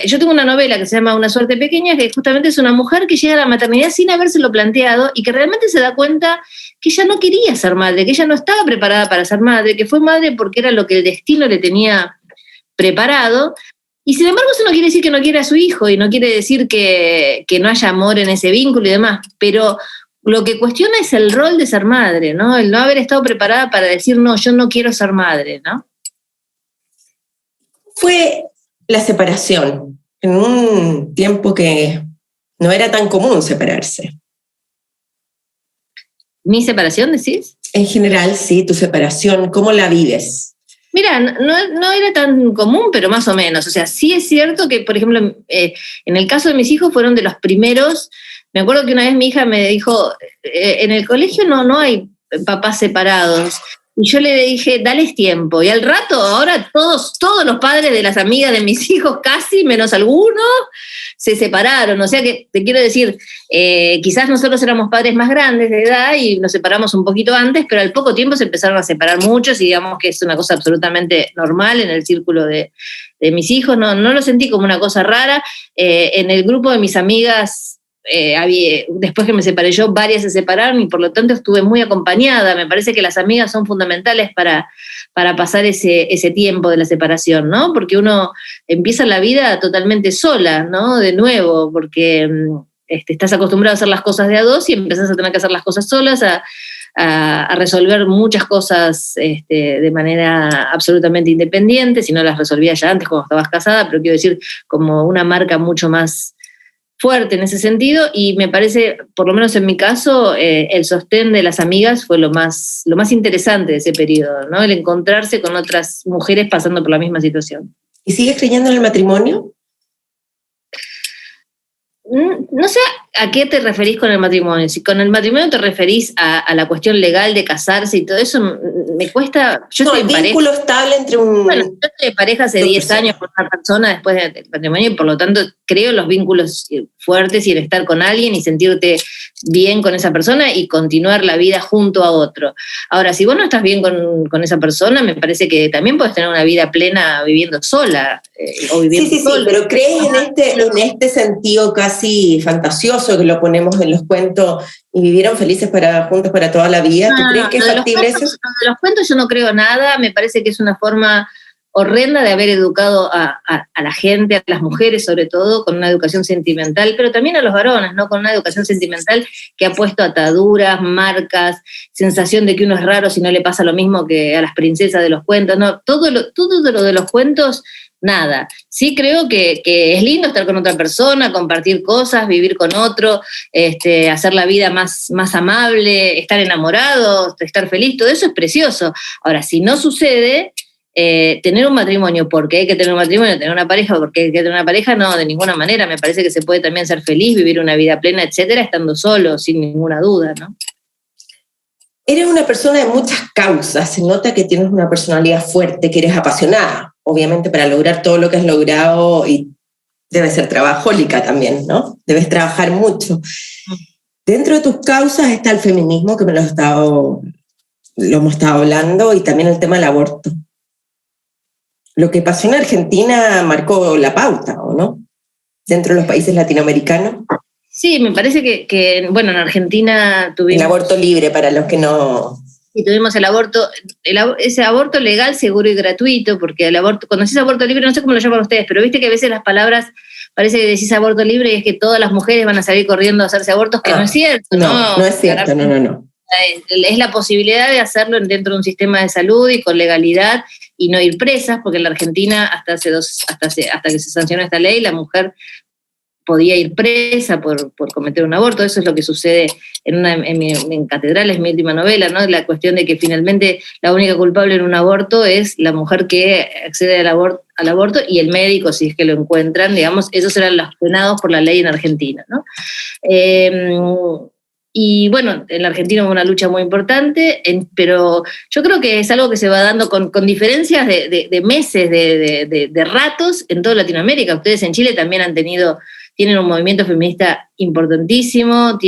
Yo tengo una novela que se llama Una suerte pequeña, que justamente es una mujer que llega a la maternidad sin habérselo planteado y que realmente se da cuenta que ella no quería ser madre, que ella no estaba preparada para ser madre, que fue madre porque era lo que el destino le tenía preparado. Y sin embargo eso no quiere decir que no quiera a su hijo y no quiere decir que no haya amor en ese vínculo y demás, pero lo que cuestiona es el rol de ser madre, ¿no? El no haber estado preparada para decir, no, yo no quiero ser madre, ¿no? Fue la separación en un tiempo que no era tan común separarse. ¿Mi separación, decís? En general, sí, tu separación, ¿cómo la vives? Mira, no era tan común, pero más o menos. O sea, sí es cierto que, por ejemplo, en el caso de mis hijos fueron de los primeros. Me acuerdo que una vez mi hija me dijo, en el colegio no hay papás separados. Y yo le dije, dales tiempo. Y al rato, ahora todos los padres de las amigas de mis hijos, casi, menos algunos, se separaron. O sea que, te quiero decir, quizás nosotros éramos padres más grandes de edad y nos separamos un poquito antes, pero al poco tiempo se empezaron a separar muchos y digamos que es una cosa absolutamente normal en el círculo de mis hijos. No lo sentí como una cosa rara. En el grupo de mis amigas, después que me separé yo, varias se separaron y por lo tanto estuve muy acompañada. Me parece que las amigas son fundamentales para pasar ese tiempo de la separación, ¿no? Porque uno empieza la vida totalmente sola, ¿no? De nuevo, porque estás acostumbrado a hacer las cosas de a dos y empezás a tener que hacer las cosas solas, a resolver muchas cosas de manera absolutamente independiente, si no las resolvías ya antes cuando estabas casada, pero quiero decir, como una marca mucho más fuerte en ese sentido, y me parece, por lo menos en mi caso, el sostén de las amigas fue lo más interesante de ese periodo, ¿no? El encontrarse con otras mujeres pasando por la misma situación. ¿Y sigues creyendo en el matrimonio? No sé a qué te referís con el matrimonio. Si con el matrimonio te referís a la cuestión legal de casarse y todo eso, me cuesta. Yo el vínculo estable entre un. Bueno, yo estoy de pareja hace 10 años con una persona después del matrimonio y por lo tanto creo en los vínculos fuertes y en estar con alguien y sentirte bien con esa persona y continuar la vida junto a otro. Ahora, si vos no estás bien con esa persona, me parece que también podés tener una vida plena viviendo sola o viviendo sola. Sí, pero ¿crees en este sentido casi fantasioso que lo ponemos en los cuentos y vivieron felices juntos para toda la vida? ¿Tú crees que es factible eso? De los cuentos yo no creo nada, me parece que es una forma horrenda de haber educado a la gente, a las mujeres sobre todo, con una educación sentimental, pero también a los varones, ¿no? Con una educación sentimental que ha puesto ataduras, marcas, sensación de que uno es raro si no le pasa lo mismo que a las princesas de los cuentos, ¿no? Todo lo de los cuentos, nada. Sí creo que es lindo estar con otra persona, compartir cosas, vivir con otro, hacer la vida más amable, estar enamorado, estar feliz, todo eso es precioso. Ahora, si no sucede, tener un matrimonio porque hay que tener un matrimonio, tener una pareja porque hay que tener una pareja, no, de ninguna manera. Me parece que se puede también ser feliz, vivir una vida plena, etcétera, estando solo, sin ninguna duda, ¿no? Eres una persona de muchas causas, se nota que tienes una personalidad fuerte, que eres apasionada, obviamente para lograr todo lo que has logrado, y debes ser trabajólica también, ¿no? Debes trabajar mucho. Dentro de tus causas está el feminismo, que lo hemos estado hablando, y también el tema del aborto. Lo que pasó en Argentina marcó la pauta, ¿o no? Dentro de los países latinoamericanos. Sí, me parece que bueno, en Argentina tuvimos... El aborto libre, para los que no... Y tuvimos el aborto, ese aborto legal, seguro y gratuito, porque el aborto, cuando decís aborto libre, no sé cómo lo llaman ustedes, pero viste que a veces las palabras, parece que decís aborto libre y es que todas las mujeres van a salir corriendo a hacerse abortos, que no es cierto, ¿no? No es cierto, no. Es la posibilidad de hacerlo dentro de un sistema de salud y con legalidad y no ir presas, porque en la Argentina hasta que se sancionó esta ley, la mujer podía ir presa por cometer un aborto. Eso es lo que sucede en Catedrales, mi última novela, ¿no? La cuestión de que finalmente la única culpable en un aborto es la mujer que accede al aborto y el médico, si es que lo encuentran, digamos, esos eran los penados por la ley en Argentina, ¿no? Y bueno, en la Argentina hubo una lucha muy importante, pero yo creo que es algo que se va dando con diferencias de meses, de ratos en toda Latinoamérica. Ustedes en Chile también tienen un movimiento feminista importantísimo,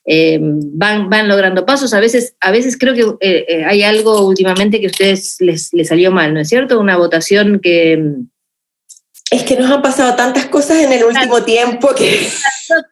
van logrando pasos. A veces creo que hay algo últimamente que a ustedes les salió mal, ¿no es cierto? Una votación que... Es que nos han pasado tantas cosas en el último tiempo que...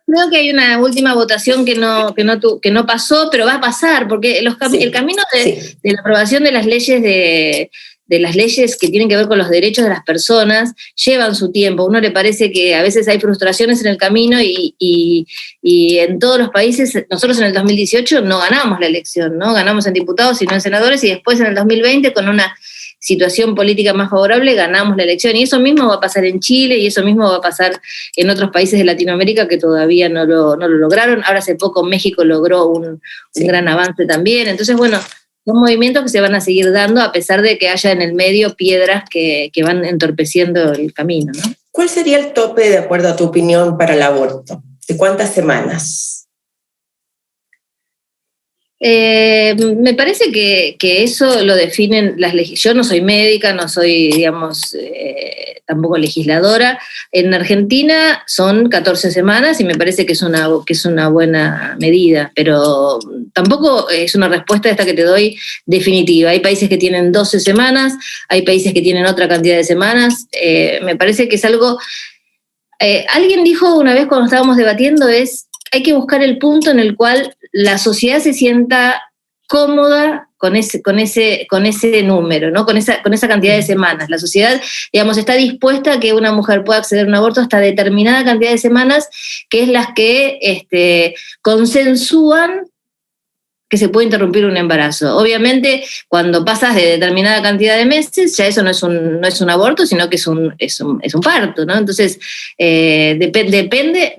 Creo que hay una última votación que no pasó, pero va a pasar, porque el camino de la aprobación de las leyes de las leyes que tienen que ver con los derechos de las personas llevan su tiempo. A uno le parece que a veces hay frustraciones en el camino y en todos los países, nosotros en el 2018 no ganamos la elección, no ganamos en diputados y no en senadores, y después en el 2020 con una situación política más favorable ganamos la elección, y eso mismo va a pasar en Chile y eso mismo va a pasar en otros países de Latinoamérica que todavía no lo lograron. Ahora hace poco México logró un gran avance también. Entonces, bueno, son movimientos que se van a seguir dando a pesar de que haya en el medio piedras que van entorpeciendo el camino, ¿no? ¿Cuál sería el tope, de acuerdo a tu opinión, para el aborto? ¿De cuántas semanas? Me parece que eso lo definen las leyes. Yo no soy médica, no soy, digamos, tampoco legisladora. En Argentina son 14 semanas y me parece que es una buena medida, pero tampoco es una respuesta esta que te doy definitiva. Hay países que tienen 12 semanas, hay países que tienen otra cantidad de semanas. Me parece que es algo... alguien dijo una vez cuando estábamos debatiendo hay que buscar el punto en el cual la sociedad se sienta cómoda con ese número, ¿no? Con esa cantidad de semanas. La sociedad, digamos, está dispuesta a que una mujer pueda acceder a un aborto hasta determinada cantidad de semanas, que es las que consensúan que se puede interrumpir un embarazo. Obviamente, cuando pasas de determinada cantidad de meses, ya eso no es un aborto, sino que es un parto, ¿no? Entonces, depende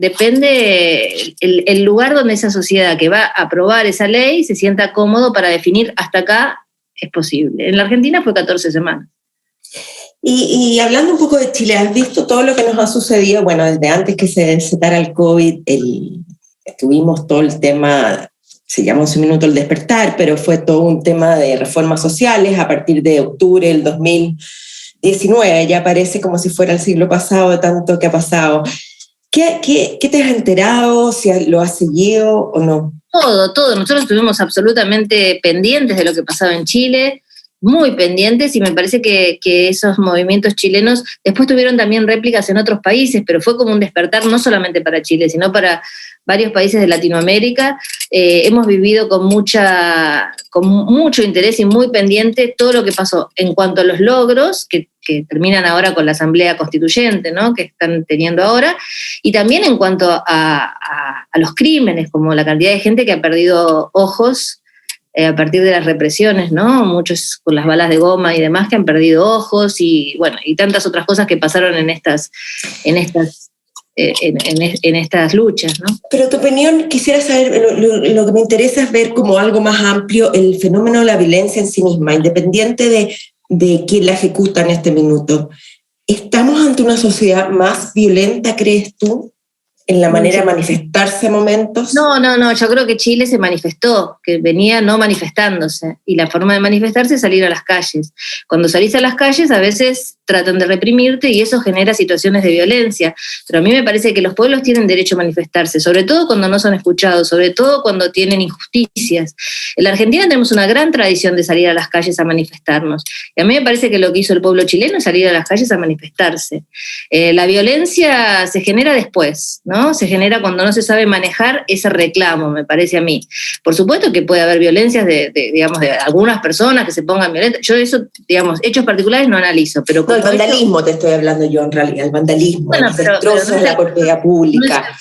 el lugar donde esa sociedad que va a aprobar esa ley se sienta cómodo para definir hasta acá es posible. En la Argentina fue 14 semanas. Y hablando un poco de Chile, ¿has visto todo lo que nos ha sucedido? Bueno, desde antes que se desatara el COVID, tuvimos todo el tema... Se llamó en su minuto el despertar, pero fue todo un tema de reformas sociales a partir de octubre del 2019. Ya parece como si fuera el siglo pasado de tanto que ha pasado. ¿Qué te has enterado? ¿Si lo has seguido o no? Todo. Nosotros estuvimos absolutamente pendientes de lo que pasaba en Chile. muy pendientes, y me parece que esos movimientos chilenos después tuvieron también réplicas en otros países, pero fue como un despertar no solamente para Chile, sino para varios países de Latinoamérica. Hemos vivido con mucho interés y muy pendiente todo lo que pasó en cuanto a los logros que terminan ahora con la Asamblea Constituyente, ¿no?, que están teniendo ahora, y también en cuanto a los crímenes, como la cantidad de gente que ha perdido ojos a partir de las represiones, ¿no? Muchos con las balas de goma y demás que han perdido ojos, y bueno, y tantas otras cosas que pasaron en estas luchas, ¿no? Pero tu opinión, quisiera saber, lo que me interesa es ver como algo más amplio el fenómeno de la violencia en sí misma, independiente de quién la ejecuta en este minuto. ¿Estamos ante una sociedad más violenta, crees tú, en la manera de manifestarse a momentos? No, yo creo que Chile se manifestó, que venía no manifestándose, y la forma de manifestarse es salir a las calles. Cuando salís a las calles a veces tratan de reprimirte y eso genera situaciones de violencia, pero a mí me parece que los pueblos tienen derecho a manifestarse, sobre todo cuando no son escuchados, sobre todo cuando tienen injusticias. En la Argentina tenemos una gran tradición de salir a las calles a manifestarnos, y a mí me parece que lo que hizo el pueblo chileno es salir a las calles a manifestarse. La violencia se genera después, ¿no? Se genera cuando no se sabe manejar ese reclamo, me parece a mí. Por supuesto que puede haber violencias de algunas personas que se pongan violentas. Yo eso, hechos particulares no analizo, pero no, el vandalismo te estoy hablando yo en realidad, el vandalismo, bueno, los destrozos de la propiedad pública.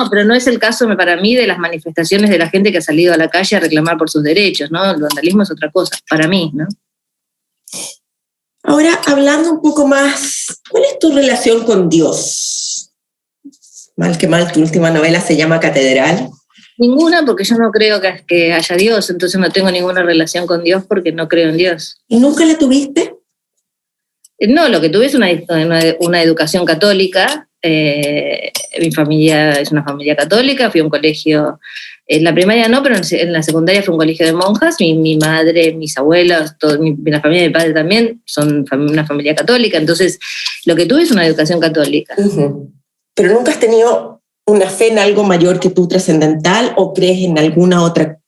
Pero no es el caso para mí de las manifestaciones de la gente que ha salido a la calle a reclamar por sus derechos, ¿no? El vandalismo es otra cosa, para mí, ¿no? Ahora, hablando un poco más, ¿cuál es tu relación con Dios? Mal que mal, tu última novela se llama Catedral. Ninguna, porque yo no creo que haya Dios, entonces no tengo ninguna relación con Dios porque no creo en Dios. ¿Y nunca la tuviste? No, lo que tuve es una educación católica. Mi familia es una familia católica, fui a un colegio, en la primaria no, pero en la secundaria fue un colegio de monjas. Mi madre, mis abuelos, la familia de mi padre también son una familia católica, entonces lo que tuve es una educación católica. Uh-huh. ¿Pero nunca has tenido una fe en algo mayor que tú, trascendental, o crees en alguna otra?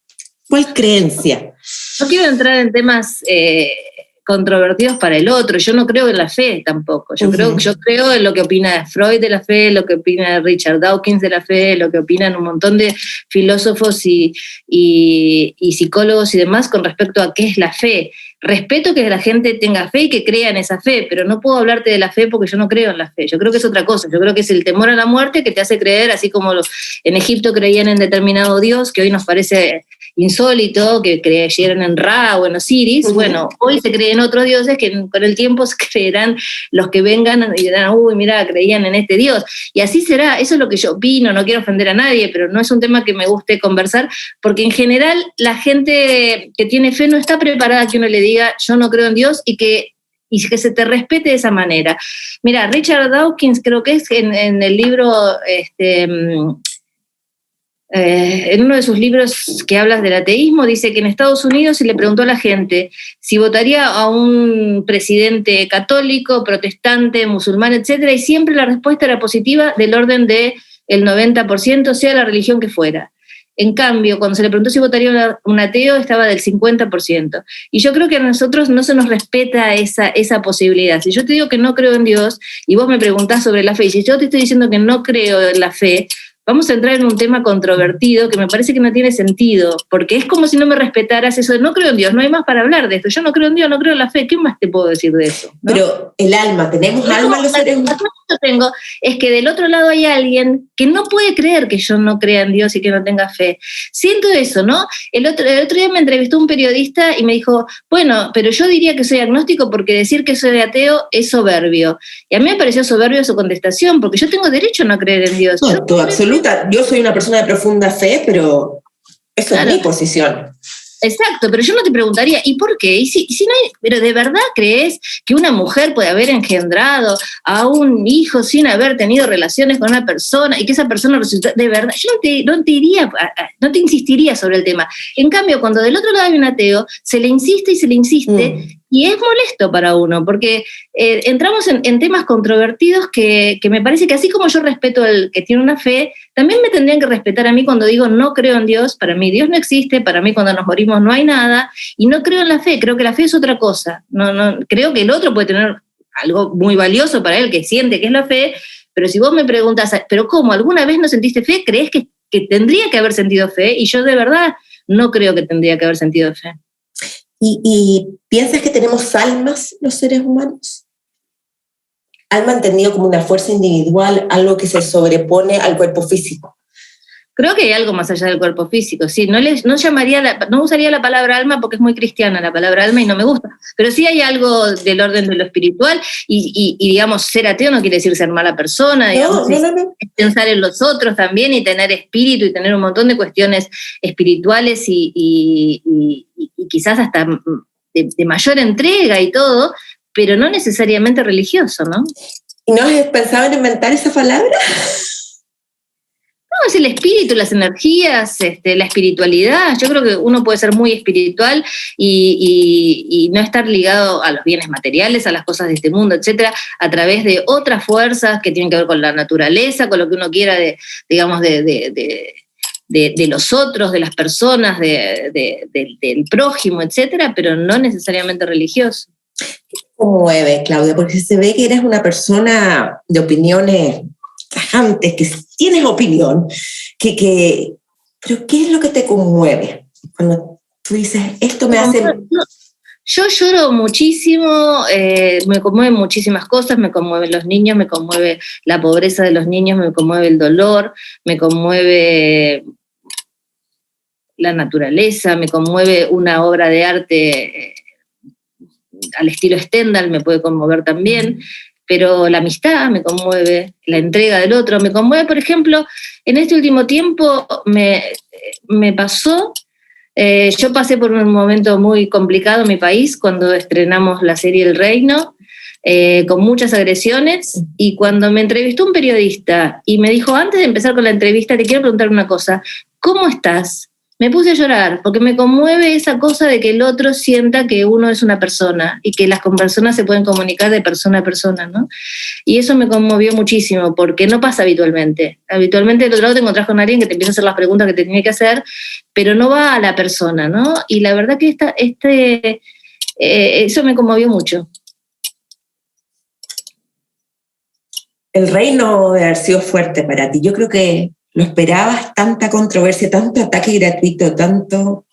¿Cuál creencia? No quiero entrar en temas controvertidos para el otro. Yo no creo en la fe tampoco. Yo creo en lo que opina Freud de la fe, lo que opina Richard Dawkins de la fe, lo que opinan un montón de filósofos y psicólogos y demás con respecto a qué es la fe. Respeto que la gente tenga fe y que crea en esa fe, pero no puedo hablarte de la fe porque yo no creo en la fe. Yo creo que es otra cosa. Yo creo que es el temor a la muerte que te hace creer, así como en Egipto creían en determinado dios, que hoy nos parece insólito, que creyeran en Ra o en Osiris. Uh-huh. Bueno, hoy se creen otros dioses que con el tiempo se creerán los que vengan y dirán, uy, mira, creían en este dios. Y así será. Eso es lo que yo opino. No quiero ofender a nadie, pero no es un tema que me guste conversar, porque en general la gente que tiene fe no está preparada a que uno le diga, yo no creo en Dios, y que se te respete de esa manera. Mira, Richard Dawkins, creo que es en el libro, en uno de sus libros que hablas del ateísmo, dice que en Estados Unidos se le preguntó a la gente si votaría a un presidente católico, protestante, musulmán, etcétera, y siempre la respuesta era positiva, del orden del 90%, sea la religión que fuera. En cambio, cuando se le preguntó si votaría un ateo, estaba del 50%. Y yo creo que a nosotros no se nos respeta esa posibilidad. Si yo te digo que no creo en Dios y vos me preguntás sobre la fe, y si yo te estoy diciendo que no creo en la fe, vamos a entrar en un tema controvertido que me parece que no tiene sentido, porque es como si no me respetaras eso de no creo en Dios, no hay más para hablar de esto. Yo no creo en Dios, no creo en la fe, ¿qué más te puedo decir de eso? ¿No? Pero el alma, ¿tenemos alma los seres humanos? Lo que tengo es que del otro lado hay alguien que no puede creer que yo no crea en Dios y que no tenga fe. Siento eso, ¿no? El otro día me entrevistó un periodista y me dijo, bueno, pero yo diría que soy agnóstico porque decir que soy ateo es soberbio. Y a mí me pareció soberbio su contestación, porque yo tengo derecho a no creer en Dios. No, todo absoluta. Yo soy una persona de profunda fe, pero eso es mi posición. Exacto, pero yo no te preguntaría, ¿y por qué? ¿Y si no hay, pero de verdad crees que una mujer puede haber engendrado a un hijo sin haber tenido relaciones con una persona y que esa persona resulta, de verdad? Yo no te insistiría sobre el tema. En cambio, cuando del otro lado hay un ateo, se le insiste y se le insiste Y es molesto para uno, porque entramos en temas controvertidos que me parece que así como yo respeto al que tiene una fe, también me tendrían que respetar a mí cuando digo no creo en Dios. Para mí Dios no existe, para mí cuando nos morimos no hay nada, y no creo en la fe, creo que la fe es otra cosa. No, creo que el otro puede tener algo muy valioso para él, que siente que es la fe, pero si vos me preguntas, ¿pero cómo? ¿Alguna vez no sentiste fe? ¿Crees que tendría que haber sentido fe? Y yo de verdad no creo que tendría que haber sentido fe. ¿Y piensas que tenemos almas los seres humanos? Alma entendido como una fuerza individual, algo que se sobrepone al cuerpo físico. Creo que hay algo más allá del cuerpo físico, sí. No usaría la palabra alma porque es muy cristiana la palabra alma y no me gusta, pero sí hay algo del orden de lo espiritual y digamos, ser ateo no quiere decir ser mala persona, digamos, no. Pensar en los otros también y tener espíritu y tener un montón de cuestiones espirituales y quizás hasta de mayor entrega y todo, pero no necesariamente religioso, ¿no? ¿Y no has pensado en inventar esa palabra? No, es el espíritu, las energías, la espiritualidad. Yo creo que uno puede ser muy espiritual y no estar ligado a los bienes materiales, a las cosas de este mundo, etcétera, a través de otras fuerzas que tienen que ver con la naturaleza, con lo que uno quiera de los otros, de las personas, del prójimo, etcétera, pero no necesariamente religioso. ¿Qué te conmueve, Claudia? Porque se ve que eres una persona de opiniones tajantes, que tienes opinión, pero ¿qué es lo que te conmueve cuando tú dices, esto me hace... Yo lloro muchísimo, me conmueven muchísimas cosas, me conmueven los niños, me conmueve la pobreza de los niños, me conmueve el dolor, me conmueve la naturaleza, me conmueve una obra de arte al estilo Stendhal, me puede conmover también, pero la amistad me conmueve, la entrega del otro, me conmueve, por ejemplo, en este último tiempo me pasó, yo pasé por un momento muy complicado en mi país cuando estrenamos la serie El Reino, con muchas agresiones, y cuando me entrevistó un periodista y me dijo, antes de empezar con la entrevista, te quiero preguntar una cosa, ¿cómo estás? Me puse a llorar, porque me conmueve esa cosa de que el otro sienta que uno es una persona y que las personas se pueden comunicar de persona a persona, ¿no? Y eso me conmovió muchísimo, porque no pasa habitualmente. Habitualmente del otro lado te encontrás con alguien que te empieza a hacer las preguntas que te tiene que hacer, pero no va a la persona, ¿no? Y la verdad que eso me conmovió mucho. El Reino debe haber sido fuerte para ti. Yo creo que ¿lo esperabas? Tanta controversia, tanto ataque gratuito, tanto...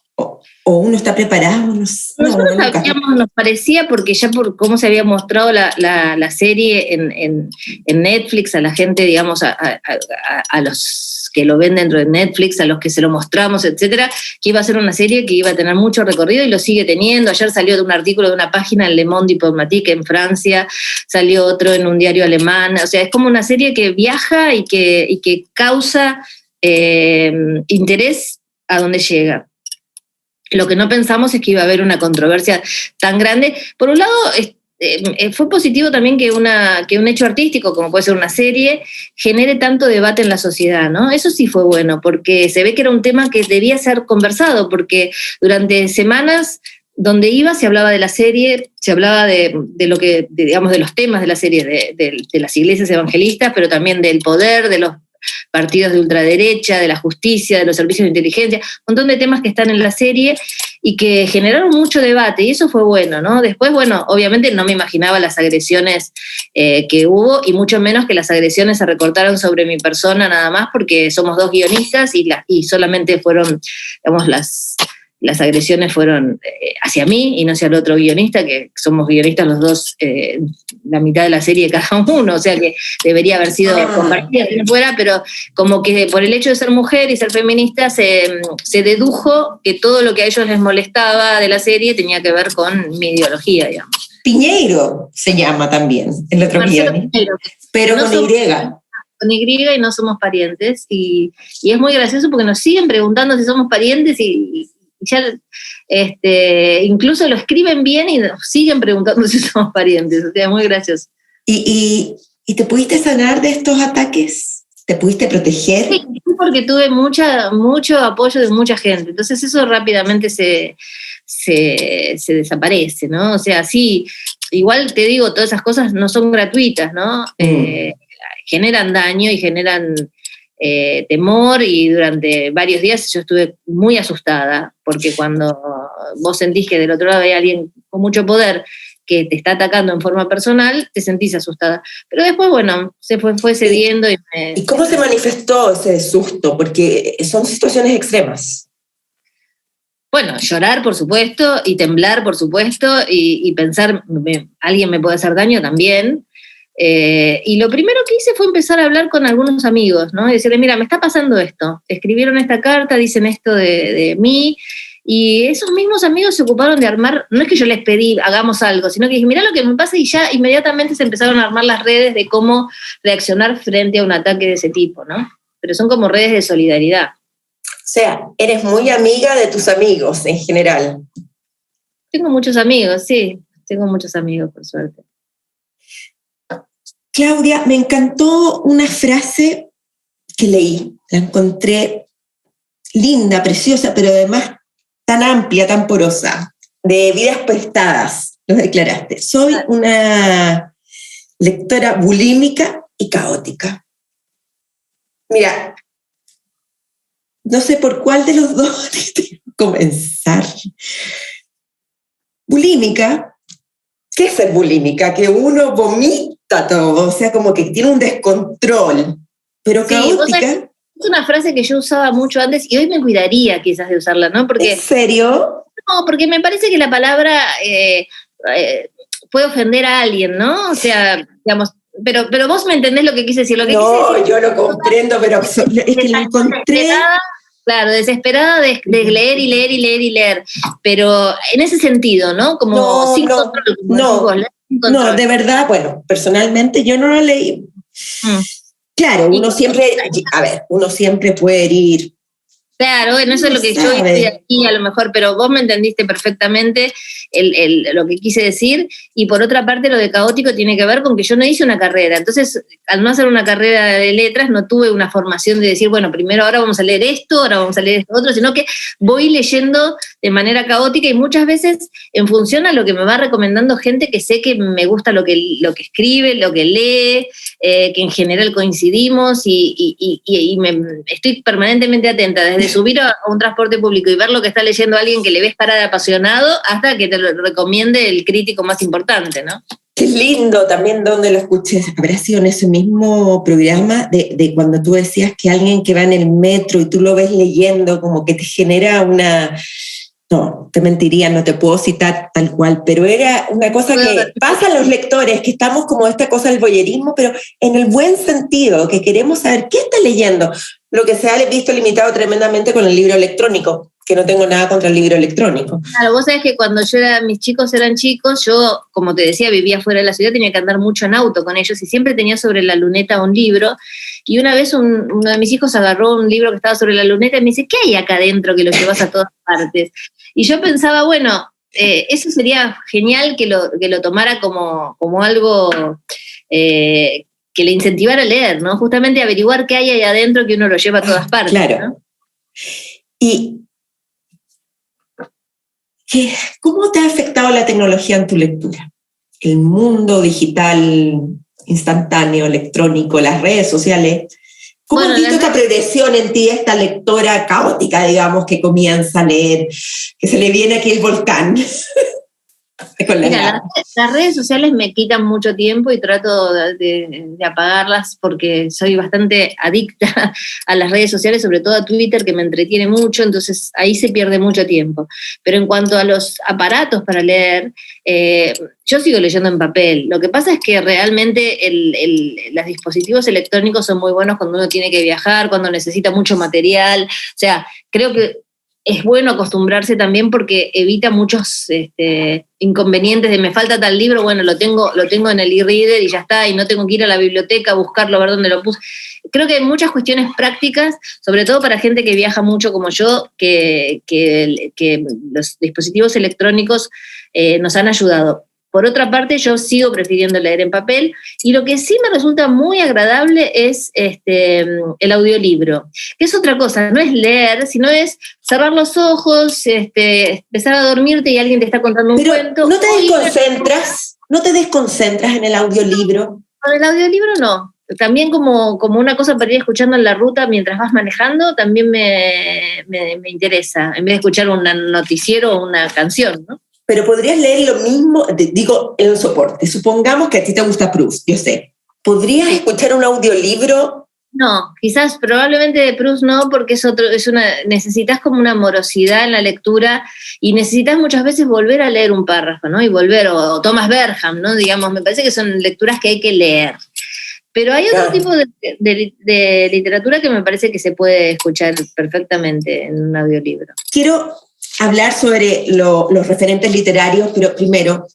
¿O uno está preparado? Nosotros sabíamos, nos parecía, porque ya por cómo se había mostrado la serie en Netflix, a la gente, digamos, a los que lo ven dentro de Netflix, a los que se lo mostramos, etcétera, que iba a ser una serie que iba a tener mucho recorrido y lo sigue teniendo. Ayer salió de un artículo de una página en Le Monde Diplomatique en Francia, salió otro en un diario alemán. O sea, es como una serie que viaja y que causa interés a donde llega. Lo que no pensamos es que iba a haber una controversia tan grande. Por un lado, fue positivo también que un hecho artístico, como puede ser una serie, genere tanto debate en la sociedad, ¿no? Eso sí fue bueno, porque se ve que era un tema que debía ser conversado, porque durante semanas donde iba se hablaba de la serie, se hablaba de lo que, digamos, de los temas de la serie, de las iglesias evangelistas, pero también del poder, de los partidos de ultraderecha, de la justicia, de los servicios de inteligencia, un montón de temas que están en la serie y que generaron mucho debate, y eso fue bueno, ¿no? Después, bueno, obviamente no me imaginaba las agresiones que hubo, y mucho menos que las agresiones se recortaron sobre mi persona nada más, porque somos dos guionistas y solamente fueron, digamos, las agresiones fueron hacia mí y no hacia el otro guionista, que somos guionistas los dos, la mitad de la serie cada uno, o sea que debería haber sido compartida si no fuera, pero como que por el hecho de ser mujer y ser feminista se dedujo que todo lo que a ellos les molestaba de la serie tenía que ver con mi ideología, digamos. Piñeiro se llama también, el otro guionista, pero no con Y. Con Y y no somos parientes, y es muy gracioso porque nos siguen preguntando si somos parientes y ya incluso lo escriben bien y nos siguen preguntando si somos parientes, o sea, muy gracioso. ¿Y te pudiste sanar de estos ataques? ¿Te pudiste proteger? Sí, porque tuve mucho apoyo de mucha gente, entonces eso rápidamente se se desaparece, ¿no? O sea, sí, igual te digo, todas esas cosas no son gratuitas, ¿no? Generan daño y generan temor, y durante varios días yo estuve muy asustada, porque cuando vos sentís que del otro lado hay alguien con mucho poder que te está atacando en forma personal, te sentís asustada. Pero después, bueno, se fue cediendo. ¿Y cómo se manifestó ese susto? Porque son situaciones extremas. Bueno, llorar, por supuesto, y temblar, por supuesto, y pensar, alguien me puede hacer daño también. Y lo primero que hice fue empezar a hablar con algunos amigos, ¿no? Y decirle, mira, me está pasando esto. Escribieron esta carta, dicen esto de mí. Y esos mismos amigos se ocuparon de armar, no es que yo les pedí, hagamos algo, sino que dije, mirá lo que me pasa, y ya inmediatamente se empezaron a armar las redes de cómo reaccionar frente a un ataque de ese tipo, ¿no? Pero son como redes de solidaridad. O sea, eres muy amiga de tus amigos en general. Tengo muchos amigos, sí, tengo muchos amigos, por suerte. Claudia, me encantó una frase que leí, la encontré linda, preciosa, pero además tan amplia, tan porosa, de Vidas Prestadas, lo declaraste. Soy una lectora bulímica y caótica. Mira, no sé por cuál de los dos comenzar. Bulímica, ¿qué es ser bulímica? Que uno vomita todo, o sea, como que tiene un descontrol, pero sí, caótica. Es una frase que yo usaba mucho antes y hoy me cuidaría quizás de usarla, ¿no? Porque, ¿en serio? No, porque me parece que la palabra puede ofender a alguien, ¿no? O sea, digamos, pero vos me entendés lo que quise decir. Lo que no, quise decir, yo lo comprendo, pero es que la encontré... Claro, desesperada de leer y leer y leer y leer, pero en ese sentido, ¿no? Como sin control. No, de verdad, bueno, personalmente yo no lo leí. Claro, uno siempre puede herir. Claro, bueno, eso es lo que yo hice aquí a lo mejor, pero vos me entendiste perfectamente lo que quise decir. Y por otra parte, lo de caótico tiene que ver con que yo no hice una carrera. Entonces, al no hacer una carrera de letras, no tuve una formación de decir, bueno, primero ahora vamos a leer esto, ahora vamos a leer esto otro, sino que voy leyendo de manera caótica y muchas veces en función a lo que me va recomendando gente que sé que me gusta lo que escribe, lo que lee, que en general coincidimos y estoy permanentemente atenta desde subir a un transporte público y ver lo que está leyendo alguien que le ves cara de apasionado hasta que te lo recomiende el crítico más importante, ¿no? Qué lindo también donde lo escuché. Habrá sido en ese mismo programa de cuando tú decías que alguien que va en el metro y tú lo ves leyendo, como que te genera una... No, te mentiría, no te puedo citar tal cual, pero era una cosa que pasa a los lectores, que estamos como esta cosa del voyerismo, pero en el buen sentido, que queremos saber qué está leyendo, lo que se ha visto limitado tremendamente con el libro electrónico, que no tengo nada contra el libro electrónico. Claro, vos sabés que cuando mis chicos eran chicos, yo, como te decía, vivía fuera de la ciudad, tenía que andar mucho en auto con ellos y siempre tenía sobre la luneta un libro. Y una vez uno de mis hijos agarró un libro que estaba sobre la luneta y me dice, ¿qué hay acá adentro que lo llevas a todas partes? Y yo pensaba, bueno, eso sería genial que lo tomara como algo que le incentivara a leer, ¿no? Justamente averiguar qué hay ahí adentro que uno lo lleva a todas partes. Claro. ¿No? Y ¿cómo te ha afectado la tecnología en tu lectura? El mundo digital, instantáneo, electrónico, las redes sociales. ¿Cómo has visto esta progresión en ti, esta lectora caótica, digamos, que comienza a leer, que se le viene aquí el volcán? Mira, las redes sociales me quitan mucho tiempo y trato de apagarlas porque soy bastante adicta a las redes sociales, sobre todo a Twitter, que me entretiene mucho, entonces ahí se pierde mucho tiempo. Pero en cuanto a los aparatos para leer, yo sigo leyendo en papel. Lo que pasa es que realmente los dispositivos electrónicos son muy buenos cuando uno tiene que viajar, cuando necesita mucho material. O sea, creo que es bueno acostumbrarse también porque evita muchos inconvenientes de me falta tal libro, bueno, lo tengo en el e-reader y ya está, y no tengo que ir a la biblioteca a buscarlo, a ver dónde lo puse. Creo que hay muchas cuestiones prácticas, sobre todo para gente que viaja mucho como yo, que los dispositivos electrónicos nos han ayudado. Por otra parte, yo sigo prefiriendo leer en papel, y lo que sí me resulta muy agradable es el audiolibro, que es otra cosa, no es leer, sino es cerrar los ojos, empezar a dormirte y alguien te está contando un cuento. ¿No te desconcentras en el audiolibro? Con el audiolibro no. También como una cosa para ir escuchando en la ruta mientras vas manejando, también me interesa, en vez de escuchar un noticiero o una canción, ¿no? Pero podrías leer lo mismo, digo, en un soporte. Supongamos que a ti te gusta Proust, yo sé. ¿Podrías escuchar un audiolibro? No, quizás probablemente de Proust no, porque necesitas como una morosidad en la lectura y necesitas muchas veces volver a leer un párrafo, ¿no? Y volver, o Thomas Bergham, ¿no? Digamos, me parece que son lecturas que hay que leer. Pero hay otro tipo de literatura que me parece que se puede escuchar perfectamente en un audiolibro. Quiero hablar sobre los referentes literarios, pero primero,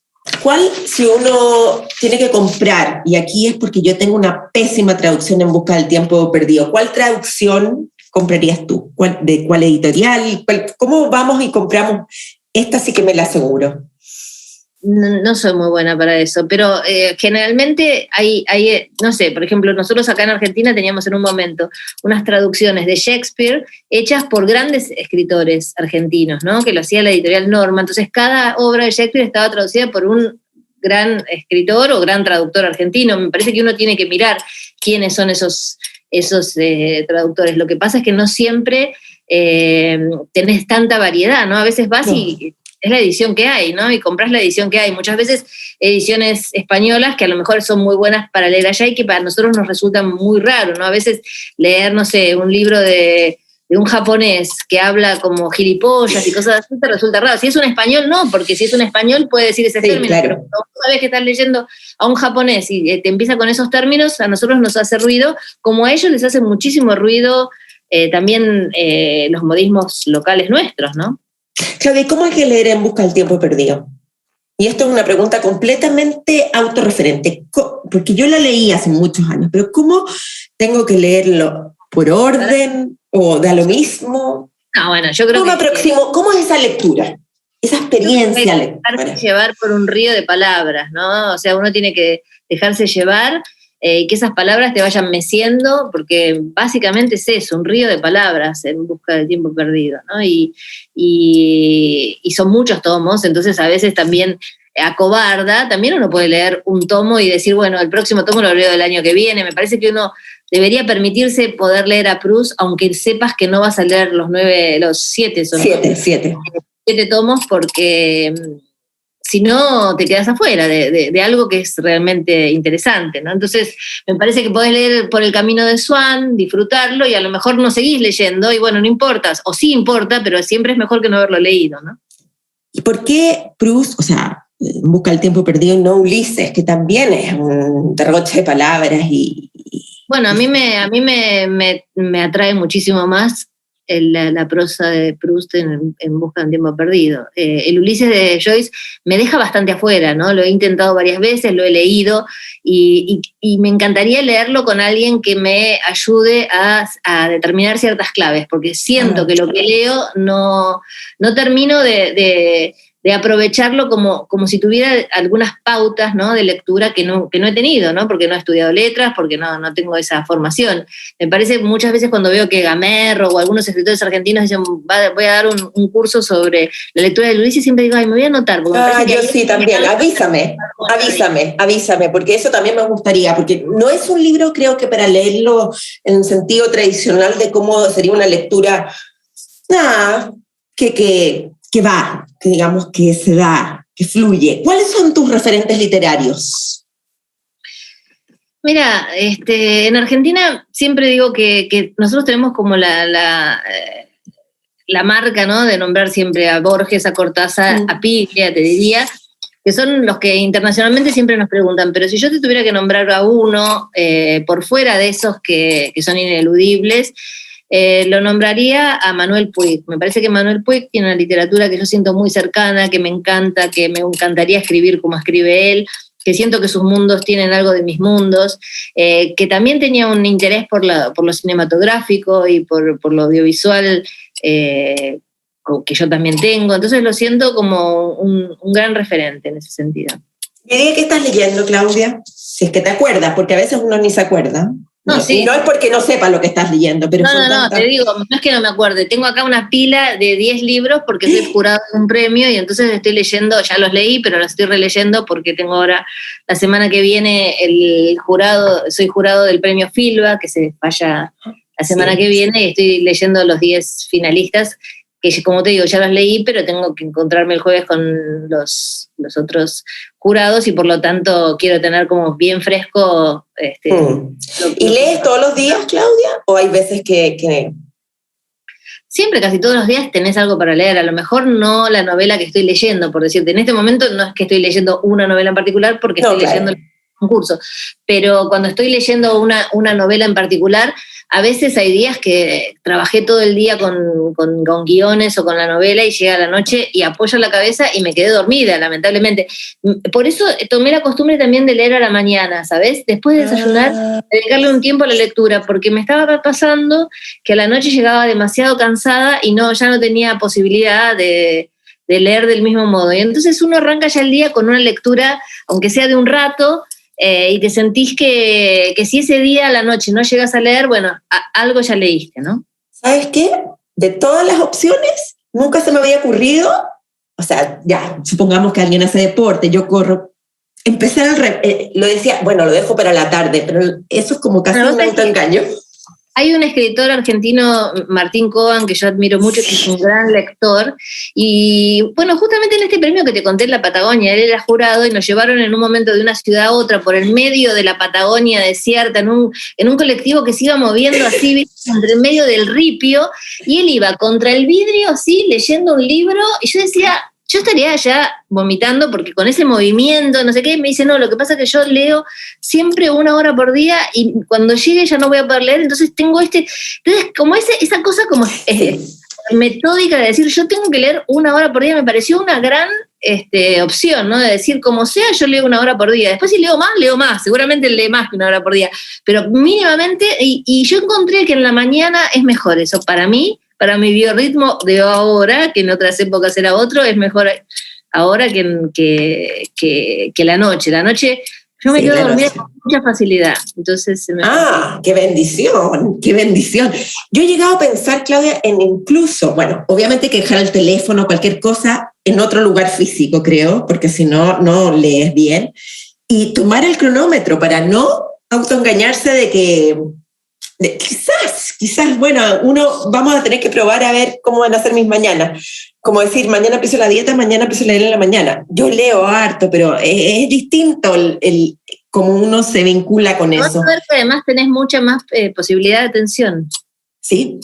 si uno tiene que comprar, y aquí es porque yo tengo una pésima traducción en Busca del Tiempo Perdido, ¿cuál traducción comprarías tú? ¿De cuál editorial? ¿Cómo vamos y compramos? Esta sí que me la aseguro. No soy muy buena para eso, pero generalmente hay, no sé, por ejemplo, nosotros acá en Argentina teníamos en un momento unas traducciones de Shakespeare hechas por grandes escritores argentinos, ¿no? Que lo hacía la editorial Norma, entonces cada obra de Shakespeare estaba traducida por un gran escritor o gran traductor argentino. Me parece que uno tiene que mirar quiénes son esos traductores. Lo que pasa es que no siempre tenés tanta variedad, ¿no? A veces vas y es la edición que hay, ¿no? Y compras la edición que hay. Muchas veces ediciones españolas que a lo mejor son muy buenas para leer allá y que para nosotros nos resulta muy raro, ¿no? A veces leer, no sé, un libro de un japonés que habla como gilipollas y cosas así te resulta raro. Si es un español, no, porque si es un español puede decir ese término, claro. Pero cuando sabes que estás leyendo a un japonés y te empieza con esos términos, a nosotros nos hace ruido, como a ellos les hace muchísimo ruido también los modismos locales nuestros, ¿no? Claudia, ¿cómo hay que leer en Busca del Tiempo Perdido? Y esto es una pregunta completamente autorreferente, porque yo la leí hace muchos años, pero ¿cómo tengo que leerlo? ¿Por orden? ¿O da lo mismo? Bueno, yo creo ¿Cómo es esa lectura? Esa experiencia lectora. Dejarse llevar por un río de palabras, ¿no? O sea, uno tiene que dejarse llevar y que esas palabras te vayan meciendo, porque básicamente es eso, un río de palabras en Busca del Tiempo Perdido, ¿no? Y son muchos tomos, entonces a veces también acobarda, también uno puede leer un tomo y decir, bueno, el próximo tomo lo leo del año que viene. Me parece que uno debería permitirse poder leer a Proust, aunque sepas que no vas a leer los 7 tomos, porque si no te quedas afuera de algo que es realmente interesante, ¿no? Entonces, me parece que podés leer por el camino de Swann, disfrutarlo, y a lo mejor no seguís leyendo, y bueno, no importa, o sí importa, pero siempre es mejor que no haberlo leído, ¿no? ¿Y por qué Proust, o sea, Busca el Tiempo Perdido y no Ulises, que también es un derroche de palabras Bueno, a mí me atrae muchísimo más la prosa de Proust en Busca del Tiempo Perdido. El Ulises de Joyce me deja bastante afuera, ¿no? Lo he intentado varias veces, lo he leído, y me encantaría leerlo con alguien que me ayude a determinar ciertas claves, porque siento que lo que leo no termino de aprovecharlo como si tuviera algunas pautas, ¿no?, de lectura que no he tenido, ¿no?, porque no he estudiado letras, porque no tengo esa formación. Me parece muchas veces cuando veo que Gamerro o algunos escritores argentinos dicen, voy a dar un curso sobre la lectura de Ulises, siempre digo, me voy a anotar. Yo sí, también, avísame, porque eso también me gustaría, porque no es un libro, creo que para leerlo en un sentido tradicional de cómo sería una lectura, que va, que digamos que se da, que fluye. ¿Cuáles son tus referentes literarios? Mira, en Argentina siempre digo que nosotros tenemos como la marca, ¿no?, de nombrar siempre a Borges, a Cortázar, a Piglia, te diría, que son los que internacionalmente siempre nos preguntan, pero si yo te tuviera que nombrar a uno por fuera de esos que son ineludibles, lo nombraría a Manuel Puig. Me parece que Manuel Puig tiene una literatura que yo siento muy cercana, que me encanta, que me encantaría escribir como escribe él, que siento que sus mundos tienen algo de mis mundos, que también tenía un interés por lo cinematográfico y por lo audiovisual, que yo también tengo. Entonces lo siento como un gran referente en ese sentido. ¿Qué día que estás leyendo, Claudia? Si es que te acuerdas, porque a veces uno ni se acuerda. No, sí. Y no es porque no sepa lo que estás leyendo, pero No, te digo, no es que no me acuerde. Tengo acá una pila de 10 libros porque soy jurado de un premio y entonces estoy leyendo, ya los leí, pero los estoy releyendo porque tengo ahora, la semana que viene, soy jurado del premio Filba, que se vaya la semana que viene, y estoy leyendo los 10 finalistas, que como te digo, ya los leí, pero tengo que encontrarme el jueves con los otros jurados y por lo tanto quiero tener como bien fresco. ¿Y lees todos los días, Claudia? ¿O hay veces que...? Siempre, casi todos los días tenés algo para leer. A lo mejor no la novela que estoy leyendo, por decirte. En este momento no es que estoy leyendo una novela en particular porque estoy leyendo un curso. Pero cuando estoy leyendo una novela en particular, a veces hay días que trabajé todo el día con guiones o con la novela y llega la noche y apoyo la cabeza y me quedé dormida, lamentablemente. Por eso tomé la costumbre también de leer a la mañana, ¿sabes? Después de desayunar, dedicarle un tiempo a la lectura, porque me estaba pasando que a la noche llegaba demasiado cansada y ya no tenía posibilidad de leer del mismo modo. Y entonces uno arranca ya el día con una lectura, aunque sea de un rato, y te sentís que si ese día a la noche no llegas a leer, bueno, algo ya leíste, ¿no? ¿Sabes qué? De todas las opciones, nunca se me había ocurrido, o sea, ya, supongamos que alguien hace deporte, yo corro, empezar lo decía, bueno, lo dejo para la tarde, pero eso es como casi un autoengaño. Hay un escritor argentino, Martín Coban, que yo admiro mucho, que es un gran lector, y bueno, justamente en este premio que te conté en la Patagonia, él era jurado y nos llevaron en un momento de una ciudad a otra por el medio de la Patagonia desierta, en un colectivo que se iba moviendo así, entre el medio del ripio, y él iba contra el vidrio así, leyendo un libro, y yo decía... Yo estaría ya vomitando porque con ese movimiento, no sé qué, me dice, no, lo que pasa es que yo leo siempre 1 hora por día y cuando llegue ya no voy a poder leer, entonces tengo entonces como esa cosa como metódica de decir, yo tengo que leer 1 hora por día, me pareció una gran opción, ¿no? De decir, como sea, yo leo 1 hora por día, después si leo más, seguramente lee más que 1 hora por día, pero mínimamente, y yo encontré que en la mañana es mejor eso, para mí, para mi biorritmo de ahora, que en otras épocas era otro, es mejor ahora que la noche. La noche yo me quedo dormida con mucha facilidad. Entonces, qué bendición, qué bendición. Yo he llegado a pensar, Claudia, en incluso, bueno, obviamente que dejar el teléfono, cualquier cosa, en otro lugar físico, creo, porque si no, no lees bien, y tomar el cronómetro para no autoengañarse de que... Quizás, bueno, vamos a tener que probar a ver cómo van a ser mis mañanas. Como decir, mañana empiezo la dieta, mañana empiezo a leer en la mañana. Yo leo harto, pero es distinto cómo uno se vincula con eso. Además tenés mucha más posibilidad de atención. Sí,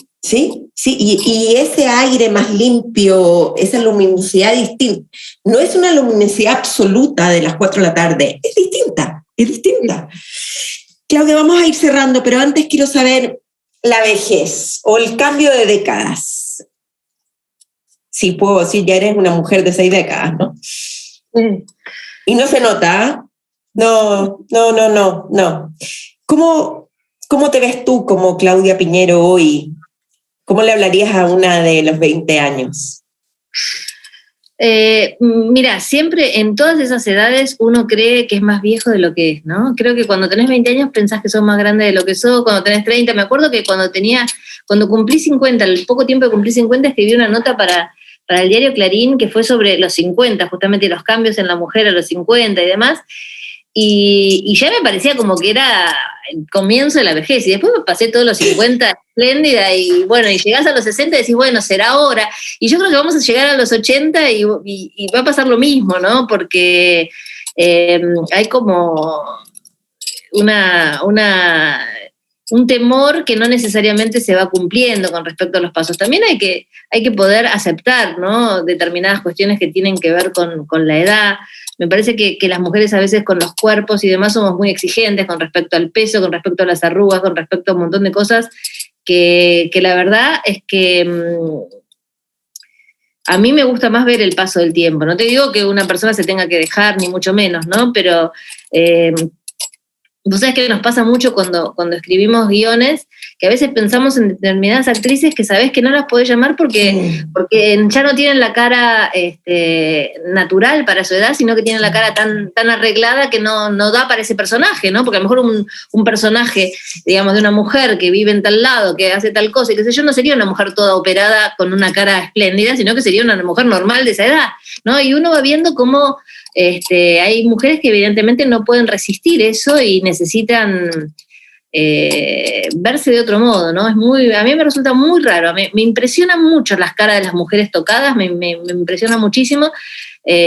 y ese aire más limpio, esa luminosidad distinta, no es una luminosidad absoluta de las 4 de la tarde, es distinta. Claudia, vamos a ir cerrando, pero antes quiero saber la vejez o el cambio de décadas. Si puedo decir, ya eres una mujer de 6 décadas, ¿no? Y no se nota, ¿eh? No. ¿Cómo te ves tú como Claudia Piñero hoy? ¿Cómo le hablarías a una de los 20 años? Mira, siempre en todas esas edades uno cree que es más viejo de lo que es, ¿no? Creo que cuando tenés 20 años pensás que sos más grande de lo que sos, cuando tenés 30, me acuerdo que cuando cumplí 50, al poco tiempo de cumplir 50, escribí una nota para el diario Clarín que fue sobre los 50, justamente los cambios en la mujer a los 50 y demás, y ya me parecía como que era el comienzo de la vejez, y después me pasé todos los 50 espléndida, y bueno, y llegás a los 60 y decís, bueno, será ahora, y yo creo que vamos a llegar a los 80 y va a pasar lo mismo, ¿no? Porque hay como un temor que no necesariamente se va cumpliendo con respecto a los pasos. También hay que poder aceptar, ¿no? Determinadas cuestiones que tienen que ver con la edad. Me parece que las mujeres a veces con los cuerpos y demás somos muy exigentes con respecto al peso, con respecto a las arrugas, con respecto a un montón de cosas que la verdad es que a mí me gusta más ver el paso del tiempo. No te digo que una persona se tenga que dejar, ni mucho menos, ¿no? Pero Vos sabés que nos pasa mucho cuando escribimos guiones, que a veces pensamos en determinadas actrices que sabés que no las podés llamar porque ya no tienen la cara natural para su edad, sino que tienen la cara tan arreglada que no da para ese personaje, ¿no? Porque a lo mejor un personaje, digamos, de una mujer que vive en tal lado, que hace tal cosa, y qué sé yo, no sería una mujer toda operada con una cara espléndida, sino que sería una mujer normal de esa edad, ¿no? Y uno va viendo cómo hay mujeres que evidentemente no pueden resistir eso y necesitan verse de otro modo, ¿no? A mí me resulta muy raro, me impresionan mucho las caras de las mujeres tocadas, me impresiona muchísimo,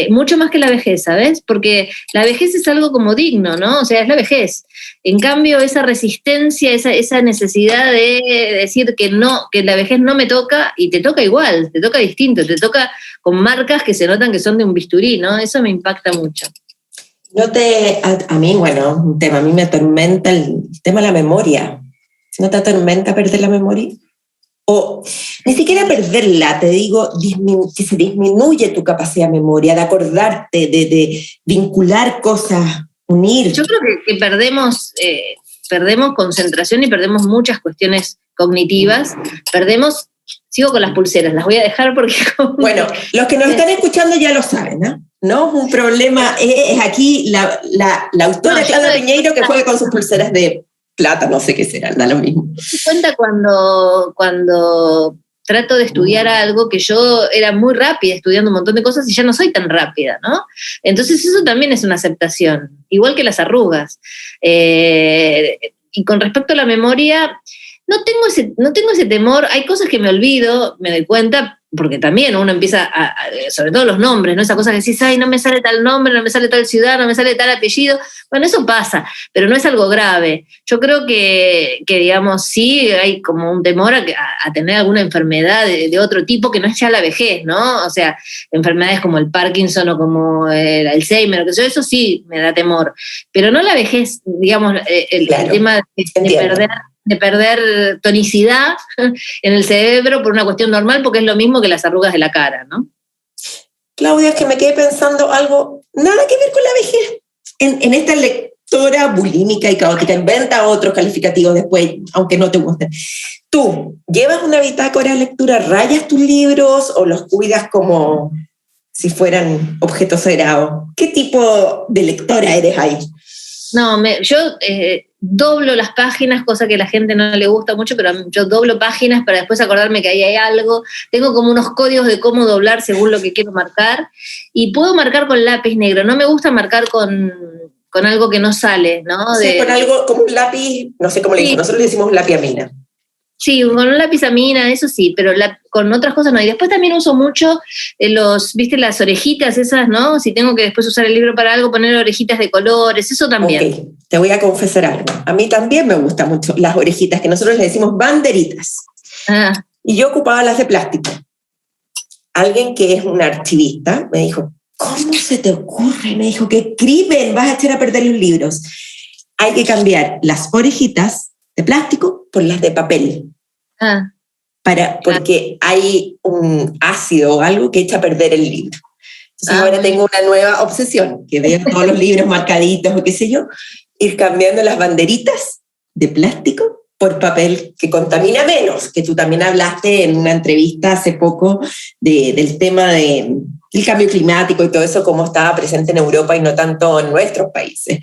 mucho más que la vejez, ¿sabes? Porque la vejez es algo como digno, ¿no? O sea, es la vejez. En cambio, esa resistencia, esa necesidad de decir que la vejez no me toca, y te toca igual, te toca distinto, te toca con marcas que se notan que son de un bisturí, ¿no? Eso me impacta mucho. A mí, bueno, un tema, a mí me atormenta el tema de la memoria. ¿No te atormenta perder la memoria? O ni siquiera perderla, te digo, que se disminuye tu capacidad de memoria, de acordarte, de vincular cosas, unir. Yo creo que perdemos concentración y perdemos muchas cuestiones cognitivas, sigo con las pulseras, las voy a dejar porque... Bueno, los que nos están escuchando ya lo saben, ¿no? No, un problema es aquí la autora Claudia Piñeiro que juega con sus pulseras de plata, no sé qué será, da lo mismo. Me di cuenta cuando trato de estudiar algo que yo era muy rápida estudiando un montón de cosas y ya no soy tan rápida, ¿no? Entonces eso también es una aceptación, igual que las arrugas. Y con respecto a la memoria, no tengo ese temor, hay cosas que me olvido, me doy cuenta, porque también uno empieza sobre todo los nombres, ¿no? Esa cosa que decís, ay, no me sale tal nombre, no me sale tal ciudad, no me sale tal apellido. Bueno, eso pasa, pero no es algo grave. Yo creo que digamos, sí hay como un temor a tener alguna enfermedad de otro tipo que no es ya la vejez, ¿no? O sea, enfermedades como el Parkinson o como el Alzheimer, eso sí me da temor. Pero no la vejez, digamos, el tema de perder tonicidad en el cerebro por una cuestión normal, porque es lo mismo que las arrugas de la cara, ¿no? Claudia, es que me quedé pensando algo, nada que ver con la vejez. En esta lectora bulímica y caótica, inventa otros calificativos después, aunque no te gusten. ¿Tú llevas una bitácora de lectura, rayas tus libros o los cuidas como si fueran objetos sagrados? ¿Qué tipo de lectora eres ahí? No, yo doblo las páginas, cosa que a la gente no le gusta mucho, pero yo doblo páginas para después acordarme que ahí hay algo. Tengo como unos códigos de cómo doblar según lo que quiero marcar, y puedo marcar con lápiz negro. No me gusta marcar con algo que no sale, ¿no? Sí, con algo como un lápiz, no sé cómo le decimos, nosotros le decimos lápiz a mina. Sí, con un lápiz a mina, eso sí, pero con otras cosas no. Y después también uso mucho ¿viste las orejitas esas, no? Si tengo que después usar el libro para algo, poner orejitas de colores, eso también. Ok, te voy a confesar algo. A mí también me gustan mucho las orejitas, que nosotros le decimos banderitas. Ah. Y yo ocupaba las de plástico. Alguien que es un archivista me dijo, ¿cómo se te ocurre? Me dijo, ¡qué crimen! Vas a echar a perder los libros. Hay que cambiar las orejitas de plástico por las de papel. Ah. Porque hay un ácido o algo que echa a perder el libro. Entonces ahora tengo una nueva obsesión, que veo todos los libros marcaditos o qué sé yo, ir cambiando las banderitas de plástico por papel que contamina menos, que tú también hablaste en una entrevista hace poco del tema del cambio climático y todo eso, cómo estaba presente en Europa y no tanto en nuestros países.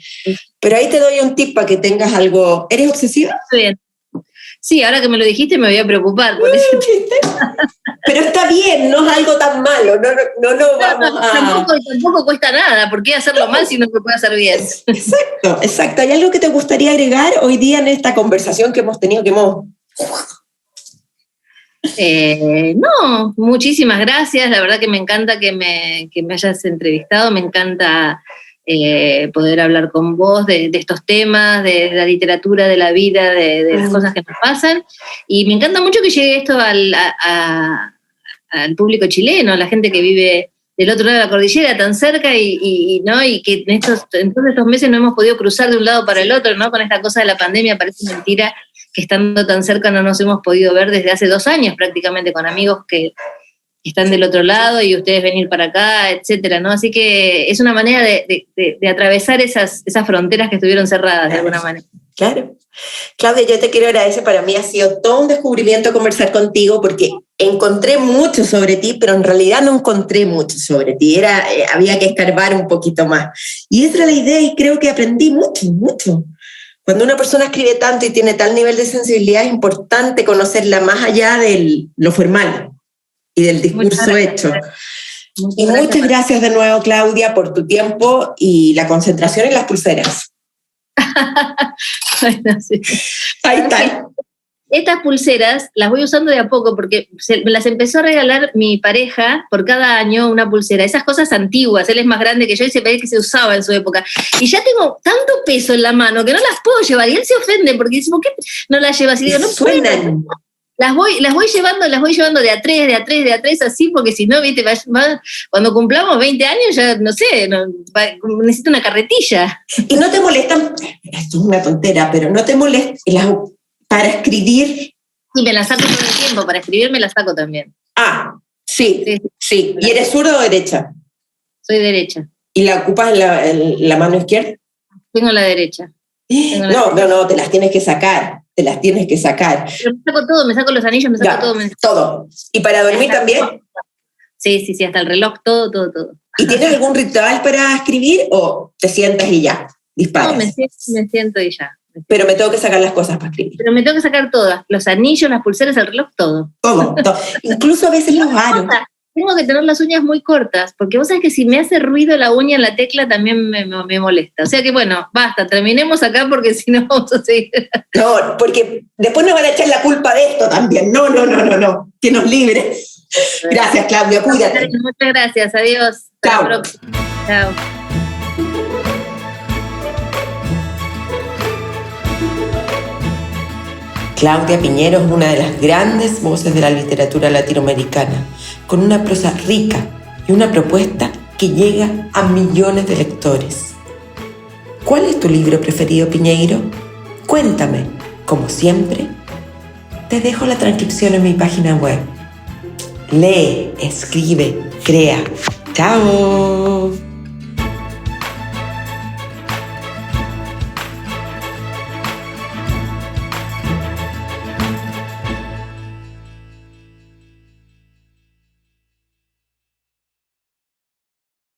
Pero ahí te doy un tip para que tengas algo. ¿Eres obsesiva? Bien. Sí, ahora que me lo dijiste me voy a preocupar por eso. Pero está bien, no es algo tan malo, no vamos a... Tampoco cuesta nada, ¿por qué hacerlo mal si no se puede hacer bien? Exacto. ¿Hay algo que te gustaría agregar hoy día en esta conversación que hemos tenido, No, muchísimas gracias, la verdad que me encanta que me hayas entrevistado, me encanta poder hablar con vos de estos temas, de la literatura, de la vida, de las cosas que nos pasan, y me encanta mucho que llegue esto al público chileno, a la gente que vive del otro lado de la cordillera, tan cerca, y que en todos estos meses no hemos podido cruzar de un lado para el otro, ¿no? Con esta cosa de la pandemia parece mentira que estando tan cerca no nos hemos podido ver desde hace 2 años prácticamente, con amigos que están del otro lado y ustedes venir para acá, etcétera, ¿no? Así que es una manera de atravesar esas fronteras que estuvieron cerradas de alguna manera. Claro. Claudia, yo te quiero agradecer, para mí ha sido todo un descubrimiento conversar contigo porque encontré mucho sobre ti, pero en realidad no encontré mucho sobre ti, había que escarbar un poquito más. Y esa era la idea y creo que aprendí mucho. Cuando una persona escribe tanto y tiene tal nivel de sensibilidad, es importante conocerla más allá de lo formal y del discurso hecho. Muchas gracias de nuevo, Claudia, por tu tiempo y la concentración en las pulseras. Bueno, sí. Ahí están. Estas pulseras las voy usando de a poco porque me las empezó a regalar mi pareja por cada año una pulsera. Esas cosas antiguas, él es más grande que yo y se ve que se usaba en su época. Y ya tengo tanto peso en la mano que no las puedo llevar. Y él se ofende porque dice, ¿por qué no las llevas? Y digo, no suenan. Las voy llevando de a tres, así, porque si no, viste, cuando cumplamos 20 años, ya no sé, necesito una carretilla. ¿Y no te molestan? Esto es una tontera, pero ¿no te molestan para escribir? Sí, me las saco todo el tiempo, para escribir me las saco también. Ah, sí. ¿Y eres zurda o derecha? Soy derecha. ¿Y la ocupas en la mano izquierda? Tengo la derecha. No, te las tienes que sacar. Pero me saco todo, me saco los anillos, me saco todo. Todo. ¿Y para dormir también? Sí, hasta el reloj, todo. ¿Y tienes algún ritual para escribir o te sientas y ya, disparas? No, me siento y ya. Pero me tengo que sacar las cosas para escribir. Pero me tengo que sacar todas, los anillos, las pulseras, el reloj, todo. Todo. Incluso a veces los aros. Tengo que tener las uñas muy cortas, porque vos sabés que si me hace ruido la uña en la tecla también me molesta. O sea que bueno, basta, terminemos acá porque si no vamos a seguir. No, porque después nos van a echar la culpa de esto también. No, que nos libre. Gracias, Claudia, cuídate. Muchas gracias, adiós. Chao. Chao. Claudia Piñero es una de las grandes voces de la literatura latinoamericana, con una prosa rica y una propuesta que llega a millones de lectores. ¿Cuál es tu libro preferido, Piñeiro? Cuéntame. Como siempre, te dejo la transcripción en mi página web. Lee, escribe, crea. ¡Chao!